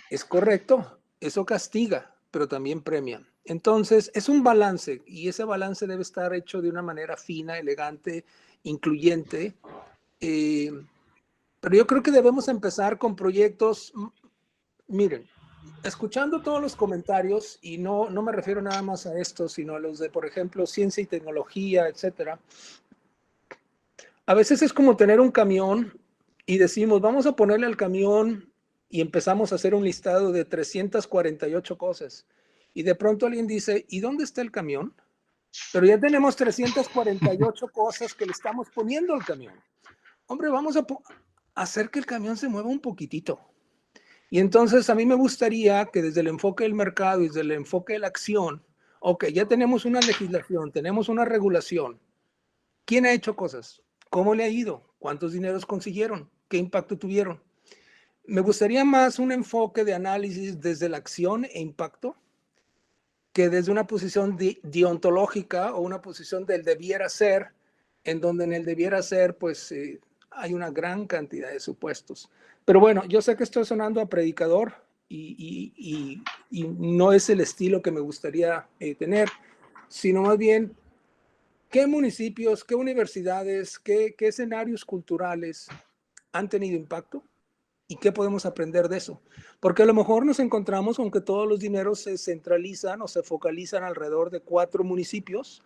es correcto, eso castiga, pero también premia. Entonces, es un balance, y ese balance debe estar hecho de una manera fina, elegante, incluyente. Pero yo creo que debemos empezar con proyectos. Miren, escuchando todos los comentarios, y no me refiero nada más a esto, sino a los de, por ejemplo, ciencia y tecnología, etcétera. A veces es como tener un camión y decimos, vamos a ponerle al camión, y empezamos a hacer un listado de 348 cosas. Y de pronto alguien dice, ¿y dónde está el camión? Pero ya tenemos 348 cosas que le estamos poniendo al camión. Hombre, vamos a hacer que el camión se mueva un poquitito. Y entonces a mí me gustaría que desde el enfoque del mercado y desde el enfoque de la acción, ok, ya tenemos una legislación, tenemos una regulación. ¿Quién ha hecho cosas? ¿Cómo le ha ido? ¿Cuántos dineros consiguieron? ¿Qué impacto tuvieron? Me gustaría más un enfoque de análisis desde la acción e impacto que desde una posición deontológica o una posición del debiera ser, en donde en el debiera ser pues hay una gran cantidad de supuestos. Pero bueno, yo sé que estoy sonando a predicador y no es el estilo que me gustaría tener, sino más bien qué municipios, qué universidades, qué escenarios culturales han tenido impacto y qué podemos aprender de eso. Porque a lo mejor nos encontramos con que todos los dineros se centralizan o se focalizan alrededor de 4 municipios.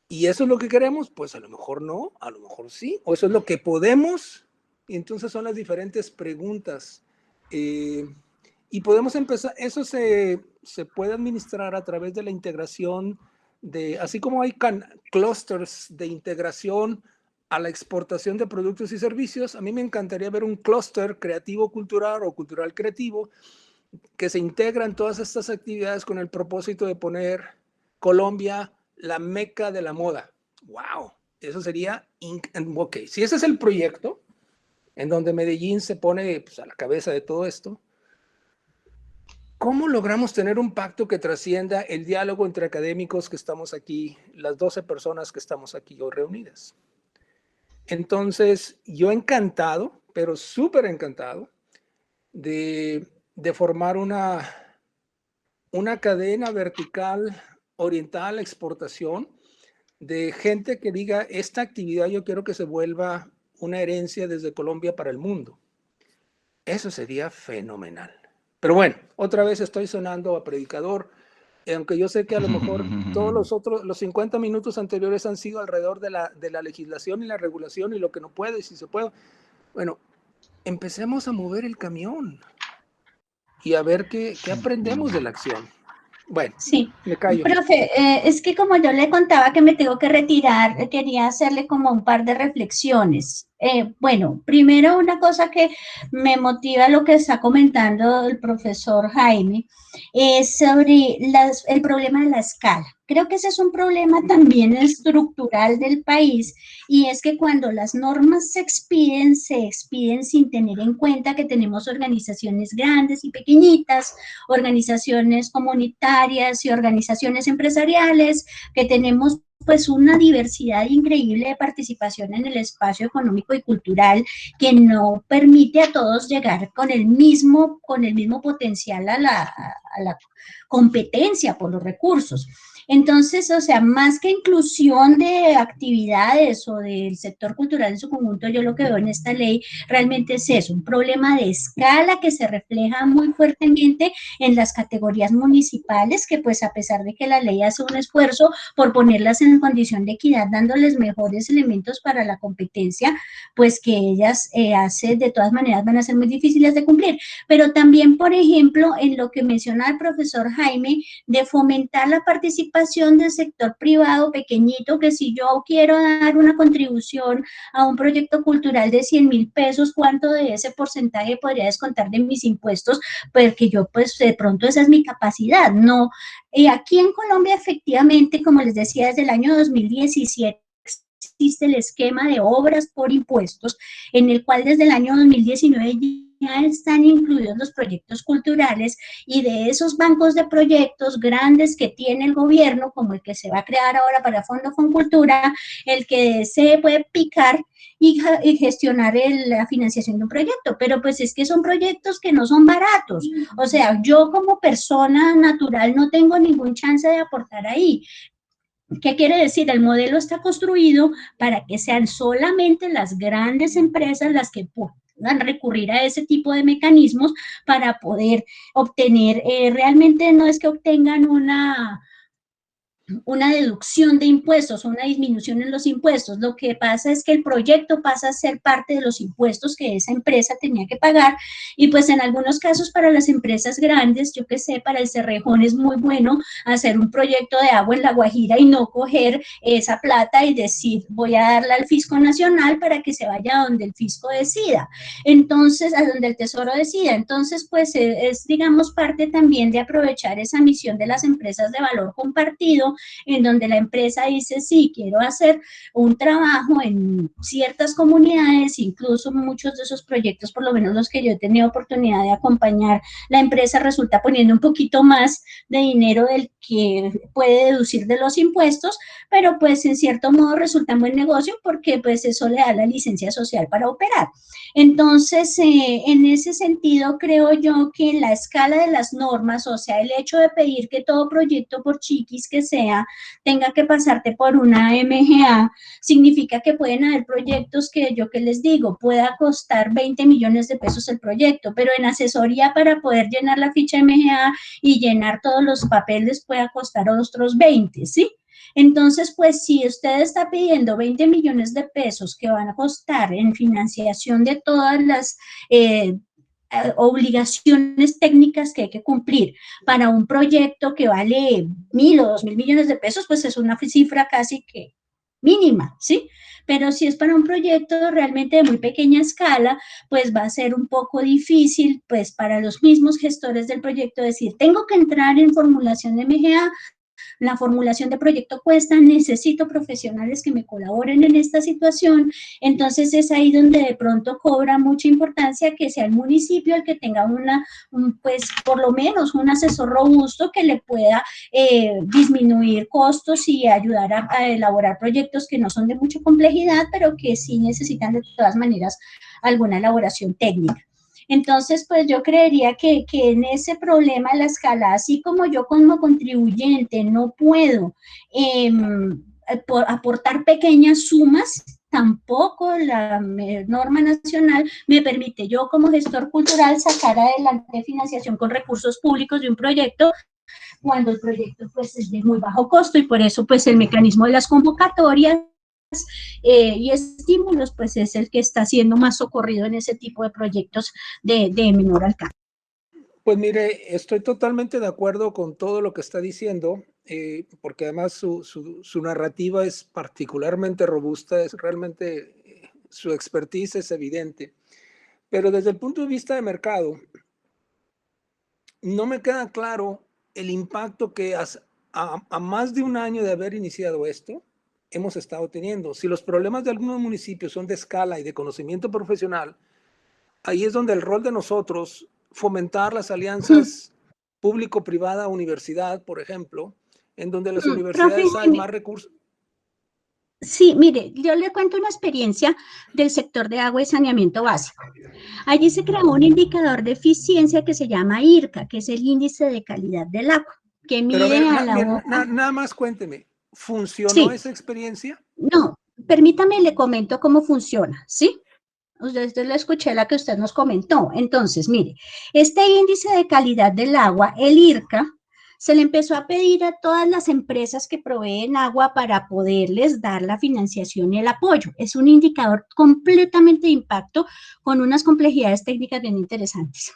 ¿Y eso es lo que queremos? Pues a lo mejor no, a lo mejor sí, o eso es lo que podemos. Y entonces son las diferentes preguntas. Y podemos empezar, eso se puede administrar a través de la integración de, así como hay clusters de integración a la exportación de productos y servicios, a mí me encantaría ver un clúster creativo-cultural o cultural-creativo que se integran todas estas actividades con el propósito de poner Colombia la meca de la moda. ¡Wow! Eso sería, ok, si ese es el proyecto, en donde Medellín se pone pues, a la cabeza de todo esto, ¿cómo logramos tener un pacto que trascienda el diálogo entre académicos que estamos aquí, las 12 personas que estamos aquí hoy reunidas? Entonces, yo encantado, pero súper encantado, de formar una cadena vertical orientada a la exportación de gente que diga, esta actividad yo quiero que se vuelva una herencia desde Colombia para el mundo. Eso sería fenomenal. Pero bueno, otra vez estoy sonando a predicador, aunque yo sé que a lo mejor todos los 50 minutos anteriores han sido alrededor de la legislación y la regulación y lo que no puede, si se puede. Bueno, empecemos a mover el camión y a ver qué aprendemos de la acción. Bueno, Sí, me callo. profe, es que como yo le contaba que me tengo que retirar, quería hacerle como un par de reflexiones. Bueno, primero una cosa que me motiva lo que está comentando el profesor Jaime es sobre el problema de la escala. Creo que ese es un problema también estructural del país y es que cuando las normas se expiden sin tener en cuenta que tenemos organizaciones grandes y pequeñitas, organizaciones comunitarias y organizaciones empresariales, que tenemos pues una diversidad increíble de participación en el espacio económico y cultural que no permite a todos llegar con el mismo potencial a la competencia por los recursos. Entonces, o sea, más que inclusión de actividades o del sector cultural en su conjunto, yo lo que veo en esta ley realmente es eso, un problema de escala que se refleja muy fuertemente en las categorías municipales, que pues a pesar de que la ley hace un esfuerzo por ponerlas en condición de equidad, dándoles mejores elementos para la competencia, pues que ellas hace de todas maneras van a ser muy difíciles de cumplir. Pero también, por ejemplo, en lo que menciona el profesor Jaime, de fomentar la participación del sector privado pequeñito, que si yo quiero dar una contribución a un proyecto cultural de 100,000 pesos, ¿cuánto de ese porcentaje podría descontar de mis impuestos? Porque yo pues de pronto esa es mi capacidad, ¿no? Aquí en Colombia efectivamente, como les decía, desde el año 2017 existe el esquema de obras por impuestos, en el cual desde el año 2019 ya están incluidos los proyectos culturales y de esos bancos de proyectos grandes que tiene el gobierno, como el que se va a crear ahora para Fondo Foncultura, el que se puede picar y gestionar la financiación de un proyecto, pero pues es que son proyectos que no son baratos, o sea, yo como persona natural no tengo ningún chance de aportar ahí. ¿Qué quiere decir? El modelo está construido para que sean solamente las grandes empresas las que puedan recurrir a ese tipo de mecanismos para poder obtener, realmente no es que obtengan una deducción de impuestos o una disminución en los impuestos. Lo que pasa es que el proyecto pasa a ser parte de los impuestos que esa empresa tenía que pagar y pues en algunos casos para las empresas grandes, yo que sé, para el Cerrejón es muy bueno hacer un proyecto de agua en La Guajira y no coger esa plata y decir voy a darla al Fisco Nacional para que se vaya a donde el Fisco decida. Entonces, a donde el Tesoro decida. Entonces, pues es digamos parte también de aprovechar esa misión de las empresas de valor compartido en donde la empresa dice, sí, quiero hacer un trabajo en ciertas comunidades, incluso muchos de esos proyectos, por lo menos los que yo he tenido oportunidad de acompañar, la empresa resulta poniendo un poquito más de dinero del que puede deducir de los impuestos, pero pues en cierto modo resulta un buen negocio porque pues eso le da la licencia social para operar. Entonces, en ese sentido, creo yo que la escala de las normas, o sea, el hecho de pedir que todo proyecto, por chiquis que sea, tenga que pasarte por una MGA, significa que pueden haber proyectos que yo que les digo, pueda costar 20 millones de pesos el proyecto, pero en asesoría para poder llenar la ficha MGA y llenar todos los papeles pueda costar otros 20, ¿sí? Entonces, pues si usted está pidiendo 20 millones de pesos que van a costar en financiación de todas las obligaciones técnicas que hay que cumplir para un proyecto que vale 1.000 o 2.000 millones de pesos, pues es una cifra casi que mínima, ¿sí? Pero si es para un proyecto realmente de muy pequeña escala, pues va a ser un poco difícil, pues para los mismos gestores del proyecto decir, tengo que entrar en formulación de MGA, la formulación de proyecto cuesta, necesito profesionales que me colaboren en esta situación, entonces es ahí donde de pronto cobra mucha importancia que sea el municipio el que tenga pues por lo menos un asesor robusto que le pueda disminuir costos y ayudar a elaborar proyectos que no son de mucha complejidad, pero que sí necesitan de todas maneras alguna elaboración técnica. Entonces, pues yo creería que en ese problema de la escala, así como yo como contribuyente no puedo aportar pequeñas sumas, tampoco la norma nacional me permite yo como gestor cultural sacar adelante financiación con recursos públicos de un proyecto cuando el proyecto pues es de muy bajo costo y por eso pues el mecanismo de las convocatorias y estímulos, pues es el que está siendo más socorrido en ese tipo de proyectos de menor alcance. Pues mire, estoy totalmente de acuerdo con todo lo que está diciendo, porque además su narrativa es particularmente robusta, es realmente, su expertise es evidente. Pero desde el punto de vista de mercado, no me queda claro el impacto que a más de un año de haber iniciado esto, hemos estado teniendo. Si los problemas de algunos municipios son de escala y de conocimiento profesional, ahí es donde el rol de nosotros, fomentar las alianzas público-privada, universidad, por ejemplo, en donde las Profe, universidades hay más recursos. sí, mire, yo le cuento una experiencia del sector de agua y saneamiento básico. Allí se creó un indicador de eficiencia que se llama IRCA, que es el índice de calidad del agua, que Pero a mide ver, a la boca. nada más cuénteme, ¿funcionó Sí, esa experiencia? no, permítame, le comento cómo funciona, ¿sí? Usted lo escuché, la que usted nos comentó. Entonces, mire, este índice de calidad del agua, el IRCA, se le empezó a pedir a todas las empresas que proveen agua para poderles dar la financiación y el apoyo. Es un indicador completamente de impacto con unas complejidades técnicas bien interesantes.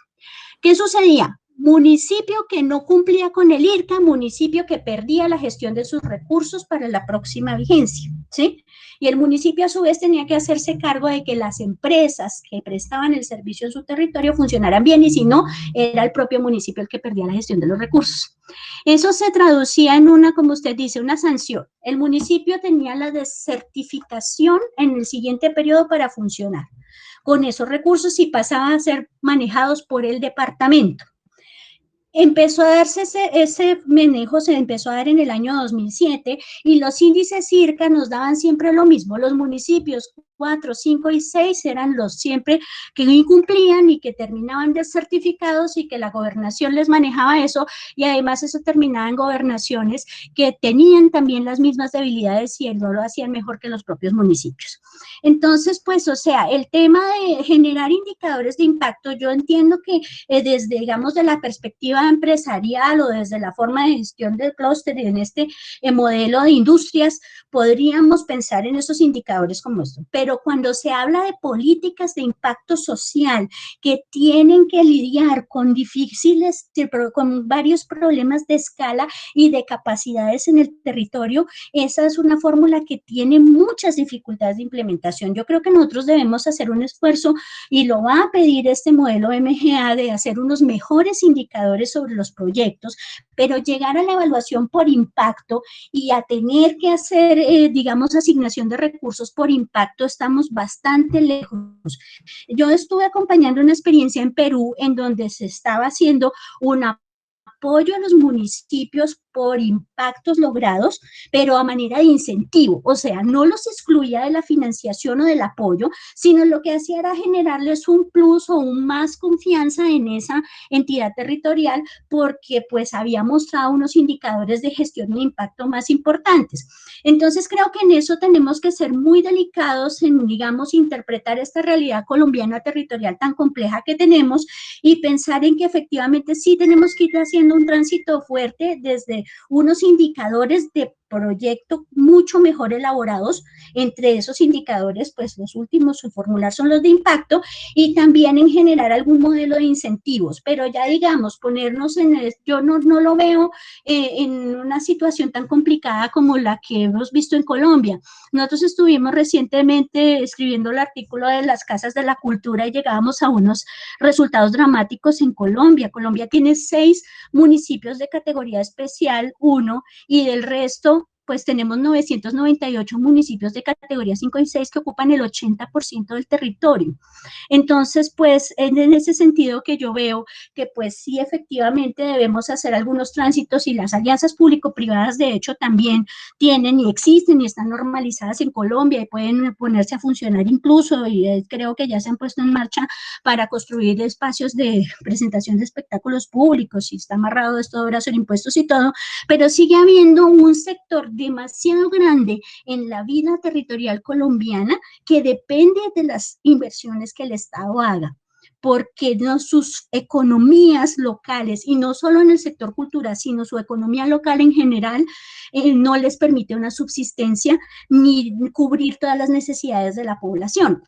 ¿Qué sucedía? Municipio que no cumplía con el IRCA, municipio que perdía la gestión de sus recursos para la próxima vigencia, ¿sí? Y el municipio a su vez tenía que hacerse cargo de que las empresas que prestaban el servicio en su territorio funcionaran bien y si no, era el propio municipio el que perdía la gestión de los recursos. Eso se traducía en una, como usted dice, una sanción. El municipio tenía la desertificación en el siguiente periodo para funcionar con esos recursos y pasaban a ser manejados por el departamento. Empezó a darse ese manejo, se empezó a dar en el año 2007 y los índices IRCA nos daban siempre lo mismo. Los municipios 4, 5 y 6 eran los siempre que incumplían y que terminaban desertificados y que la gobernación les manejaba eso y además eso terminaba en gobernaciones que tenían también las mismas debilidades y no lo hacían mejor que los propios municipios. Entonces, pues, o sea, el tema de generar indicadores de impacto, yo entiendo que desde, digamos, de la perspectiva empresarial o desde la forma de gestión del clúster en este modelo de industrias, podríamos pensar en esos indicadores como esto. Pero cuando se habla de políticas de impacto social que tienen que lidiar con difíciles, con varios problemas de escala y de capacidades en el territorio, esa es una fórmula que tiene muchas dificultades de implementación. Yo creo que nosotros debemos hacer un esfuerzo y lo va a pedir este modelo MGA de hacer unos mejores indicadores sobre los proyectos, pero llegar a la evaluación por impacto y a tener que hacer, digamos, asignación de recursos por impacto, estamos bastante lejos. Yo estuve acompañando una experiencia en Perú en donde se estaba haciendo una apoyo a los municipios por impactos logrados, pero a manera de incentivo, o sea, no los excluía de la financiación o del apoyo, sino lo que hacía era generarles un plus o un más confianza en esa entidad territorial porque pues había mostrado unos indicadores de gestión de impacto más importantes. Entonces creo que en eso tenemos que ser muy delicados en, digamos, interpretar esta realidad colombiana territorial tan compleja que tenemos y pensar en que efectivamente sí tenemos que ir haciendo un tránsito fuerte desde unos indicadores de proyecto mucho mejor elaborados. Entre esos indicadores, pues los últimos su formular son los de impacto y también en generar algún modelo de incentivos, pero ya digamos, ponernos en yo no lo veo en una situación tan complicada como la que hemos visto en Colombia. Nosotros estuvimos recientemente escribiendo el artículo de las casas de la cultura y llegábamos a unos resultados dramáticos en Colombia. Colombia tiene 6 municipios de categoría especial 1 y del resto pues tenemos 998 municipios de categoría 5 y 6 que ocupan el 80% del territorio. Entonces, pues, en ese sentido que yo veo que, pues, sí, efectivamente debemos hacer algunos tránsitos y las alianzas público-privadas, de hecho, también tienen y existen y están normalizadas en Colombia y pueden ponerse a funcionar incluso y creo que ya se han puesto en marcha para construir espacios de presentación de espectáculos públicos y está amarrado esto ahora sobre impuestos y todo, pero sigue habiendo un sector demasiado grande en la vida territorial colombiana que depende de las inversiones que el Estado haga porque no, sus economías locales, y no solo en el sector cultural, sino su economía local en general, no les permite una subsistencia ni cubrir todas las necesidades de la población.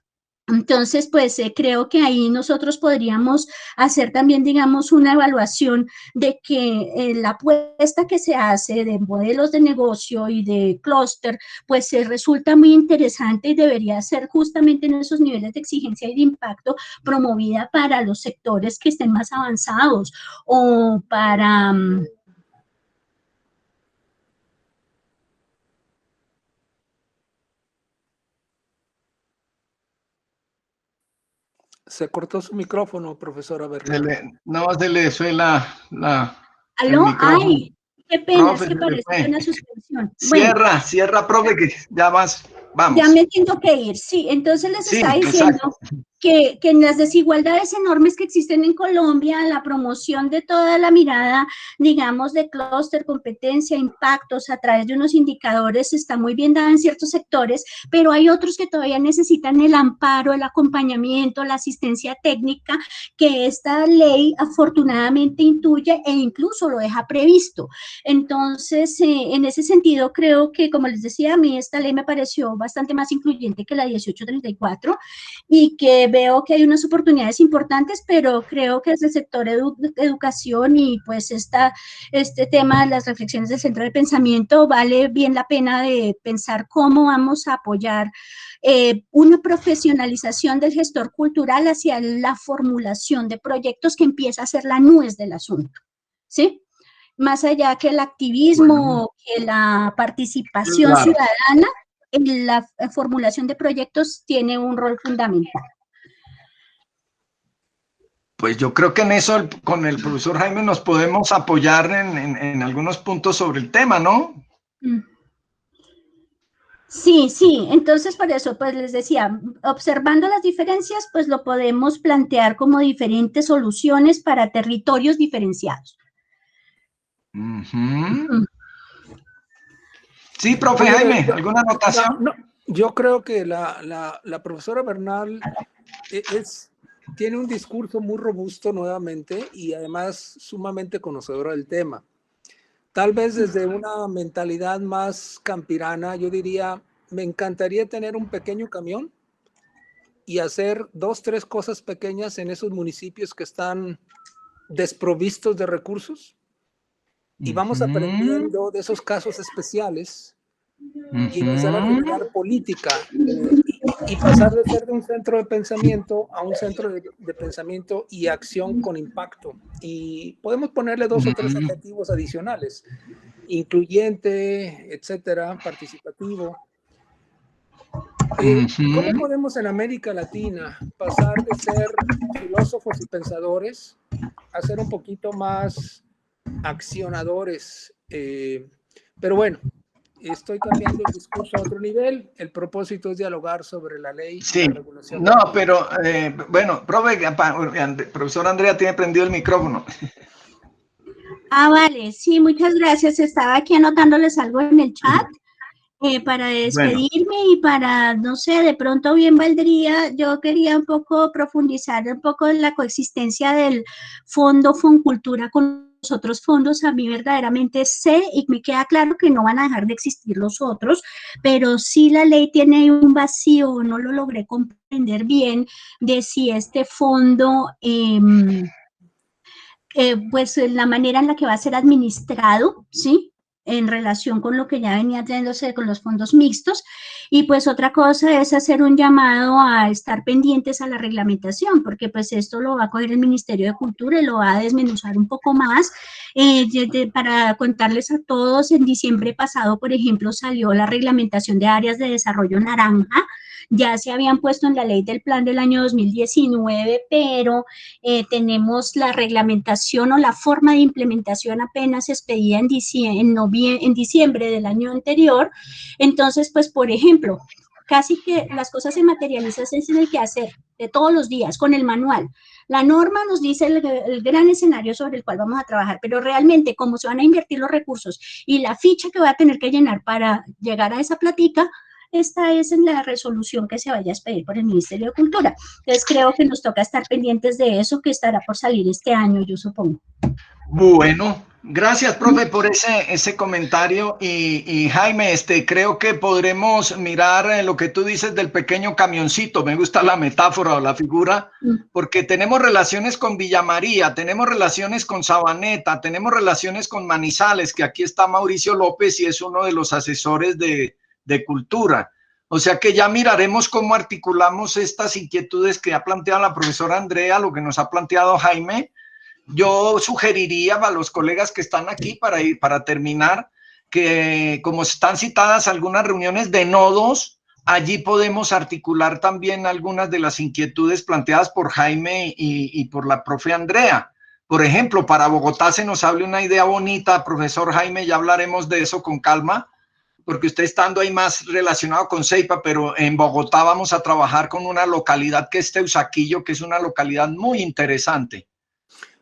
Entonces, pues creo que ahí nosotros podríamos hacer también, digamos, una evaluación de que la apuesta que se hace de modelos de negocio y de clúster, pues resulta muy interesante y debería ser justamente en esos niveles de exigencia y de impacto promovida para los sectores que estén más avanzados o para... Se cortó su micrófono, profesora Bernal. No, se le fue el ¿Aló? micrófono. ¡Ay! Qué pena, Profe, es que se le parece fue. una suspensión. Bueno, Cierra, profe, que ya más, vamos. ya me tengo que ir, sí. Entonces les Sí, estaba exacto. diciendo que en las desigualdades enormes que existen en Colombia, la promoción de toda la mirada, digamos, de clúster, competencia, impactos a través de unos indicadores está muy bien dada en ciertos sectores, pero hay otros que todavía necesitan el amparo, el acompañamiento, la asistencia técnica que esta ley afortunadamente intuye e incluso lo deja previsto. Entonces, en ese sentido, creo que, como les decía, a mí esta ley me pareció bastante más incluyente que la 1834 y que veo que hay unas oportunidades importantes, pero creo que desde el sector de educación y pues este tema de las reflexiones del centro de pensamiento vale bien la pena de pensar cómo vamos a apoyar una profesionalización del gestor cultural hacia la formulación de proyectos que empieza a ser la nuez del asunto, ¿sí? Más allá que el activismo, que la participación Claro. ciudadana, en la formulación de proyectos tiene un rol fundamental. Pues yo creo que en eso con el profesor Jaime nos podemos apoyar en algunos puntos sobre el tema, ¿no? Sí, sí, entonces por eso pues les decía, observando las diferencias pues lo podemos plantear como diferentes soluciones para territorios diferenciados. Sí, profe Jaime, ¿alguna anotación? No, yo creo que la profesora Bernal tiene un discurso muy robusto nuevamente y además sumamente conocedora del tema. Tal vez desde una mentalidad más campirana, yo diría, me encantaría tener un pequeño camión y hacer 2, 3 cosas pequeñas en esos municipios que están desprovistos de recursos y vamos aprendiendo de esos casos especiales y empezar a generar política y pasar de ser de un centro de pensamiento a un centro de pensamiento y acción con impacto. Y podemos ponerle 2 o 3 adjetivos adicionales: incluyente, etcétera, participativo. ¿Cómo podemos en América Latina pasar de ser filósofos y pensadores a ser un poquito más accionadores? Pero bueno, estoy cambiando el discurso a otro nivel. El propósito es dialogar sobre la ley y la regulación. No, pero bueno, profe, profesor Andrea tiene prendido el micrófono. Ah, vale, sí, muchas gracias. Estaba aquí anotándoles algo en el chat para despedirme y para, no sé, de pronto bien valdría, yo quería un poco profundizar un poco en la coexistencia del fondo Foncultura con los otros fondos. A mí verdaderamente sé y me queda claro que no van a dejar de existir los otros, pero sí la ley tiene un vacío, no lo logré comprender bien de si este fondo... pues la manera en la que va a ser administrado, ¿sí? En relación con lo que ya venía teniéndose con los fondos mixtos. Y pues otra cosa es hacer un llamado a estar pendientes a la reglamentación, porque pues esto lo va a coger el Ministerio de Cultura y lo va a desmenuzar un poco más. Para contarles a todos, en diciembre pasado, por ejemplo, salió la reglamentación de áreas de desarrollo naranja. Ya se habían puesto en la ley del plan del año 2019, pero tenemos la reglamentación o la forma de implementación apenas expedida en diciembre del año anterior. Entonces, pues, por ejemplo, casi que las cosas se materializan en el quehacer de todos los días, con el manual. La norma nos dice el gran escenario sobre el cual vamos a trabajar, pero realmente cómo se van a invertir los recursos y la ficha que va a tener que llenar para llegar a esa platica, esta es en la resolución que se vaya a expedir por el Ministerio de Cultura. Entonces creo que nos toca estar pendientes de eso, que estará por salir este año, yo supongo. Bueno, gracias, profe, por ese comentario. Y Jaime, creo que podremos mirar lo que tú dices del pequeño camioncito. Me gusta la metáfora o la figura, porque tenemos relaciones con Villa María, tenemos relaciones con Sabaneta, tenemos relaciones con Manizales, que aquí está Mauricio López y es uno de los asesores de cultura. O sea que ya miraremos cómo articulamos estas inquietudes que ha planteado la profesora Andrea, lo que nos ha planteado Jaime. Yo sugeriría a los colegas que están aquí para terminar, que como están citadas algunas reuniones de nodos, allí podemos articular también algunas de las inquietudes planteadas por Jaime y por la profe Andrea. Por ejemplo, para Bogotá se nos hable una idea bonita, profesor Jaime, ya hablaremos de eso con calma, porque usted estando ahí más relacionado con Ceipa, pero en Bogotá vamos a trabajar con una localidad que es Teusaquillo, que es una localidad muy interesante.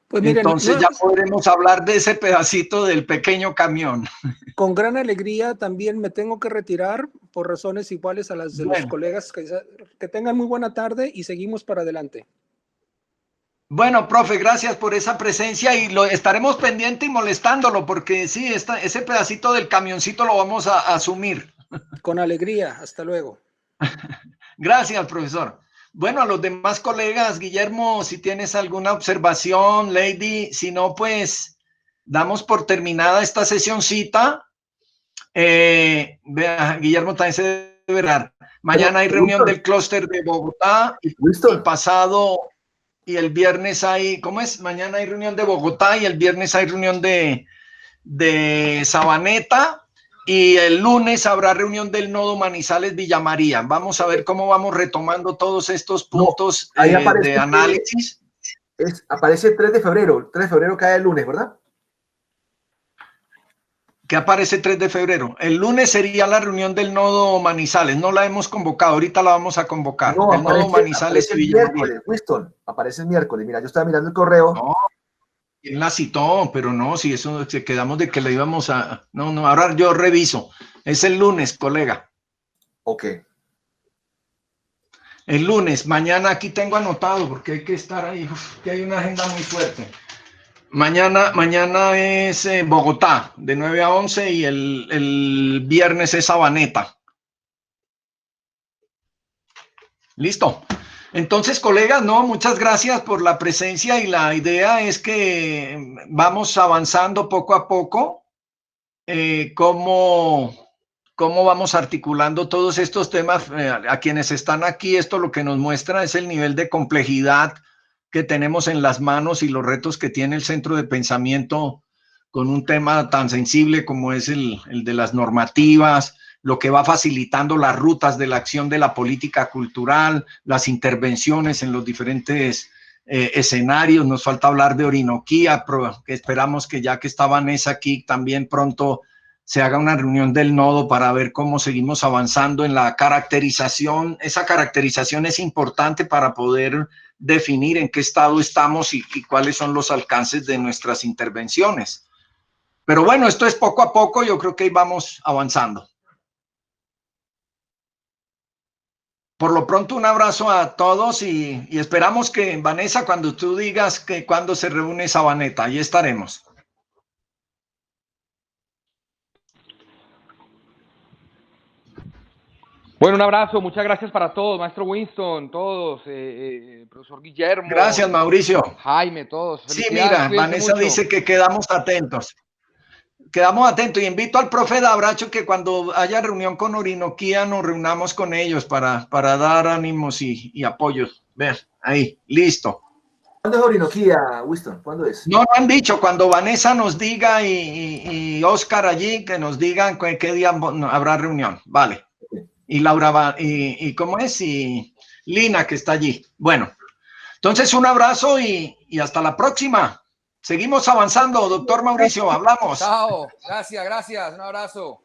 Pues miren, entonces ya podremos hablar de ese pedacito del pequeño camión. Con gran alegría también me tengo que retirar por razones iguales a las de los colegas. Que tengan muy buena tarde y seguimos para adelante. Bueno, profe, gracias por esa presencia y lo estaremos pendiente y molestándolo porque sí, ese pedacito del camioncito lo vamos a asumir. Con alegría, hasta luego. Gracias, profesor. Bueno, a los demás colegas, Guillermo, si tienes alguna observación, Lady, si no, pues damos por terminada esta sesioncita. Vea, Guillermo también se debe ver. Mañana hay reunión del clúster de Bogotá y pasado y el viernes hay, ¿cómo es? Mañana hay reunión de Bogotá y el viernes hay reunión de Sabaneta. Y el lunes habrá reunión del nodo Manizales Villa María. Vamos a ver cómo vamos retomando todos estos puntos de análisis. Aparece el 3 de febrero. El 3 de febrero cae el lunes, ¿verdad? ¿Qué aparece 3 de febrero? El lunes sería la reunión del nodo Manizales. No la hemos convocado. Ahorita la vamos a convocar. No, el nodo Manizales aparece el miércoles, Winston. Aparece el miércoles. Mira, yo estaba mirando el correo. No. ¿Quién la citó? Pero no, si eso quedamos de que le íbamos a... No, ahora yo reviso. Es el lunes, colega. Ok. El lunes, mañana aquí tengo anotado porque hay que estar ahí, que hay una agenda muy fuerte. Mañana es Bogotá, de 9 a 11 y el viernes es Sabaneta. Listo. Entonces, colegas, no, muchas gracias por la presencia y la idea es que vamos avanzando poco a poco, cómo vamos articulando todos estos temas. A quienes están aquí, esto lo que nos muestra es el nivel de complejidad que tenemos en las manos y los retos que tiene el centro de pensamiento con un tema tan sensible como es el de las normativas, lo que va facilitando las rutas de la acción de la política cultural, las intervenciones en los diferentes escenarios. Nos falta hablar de Orinoquía, que esperamos que ya que está Vanessa aquí, también pronto se haga una reunión del nodo para ver cómo seguimos avanzando en la caracterización. Esa caracterización es importante para poder definir en qué estado estamos y cuáles son los alcances de nuestras intervenciones. Pero bueno, esto es poco a poco, yo creo que ahí vamos avanzando. Por lo pronto, un abrazo a todos y esperamos que, Vanessa, cuando tú digas que cuando se reúne Sabaneta, ahí estaremos. Bueno, un abrazo, muchas gracias para todos, maestro Winston, todos, profesor Guillermo. Gracias, Mauricio. Jaime, todos. Sí, mira, Vanessa dice que quedamos atentos. Quedamos atentos y invito al profe Dabracho que cuando haya reunión con Orinoquía nos reunamos con ellos para dar ánimos y apoyos. Vean, ahí, listo. ¿Cuándo es Orinoquía, Winston? ¿Cuándo es? No han dicho, cuando Vanessa nos diga y Oscar allí, que nos digan qué día habrá reunión. Vale. Y Laura va, y ¿cómo es? Y Lina, que está allí. Bueno, entonces un abrazo y hasta la próxima. Seguimos avanzando, doctor Mauricio, hablamos. Chao, gracias, un abrazo.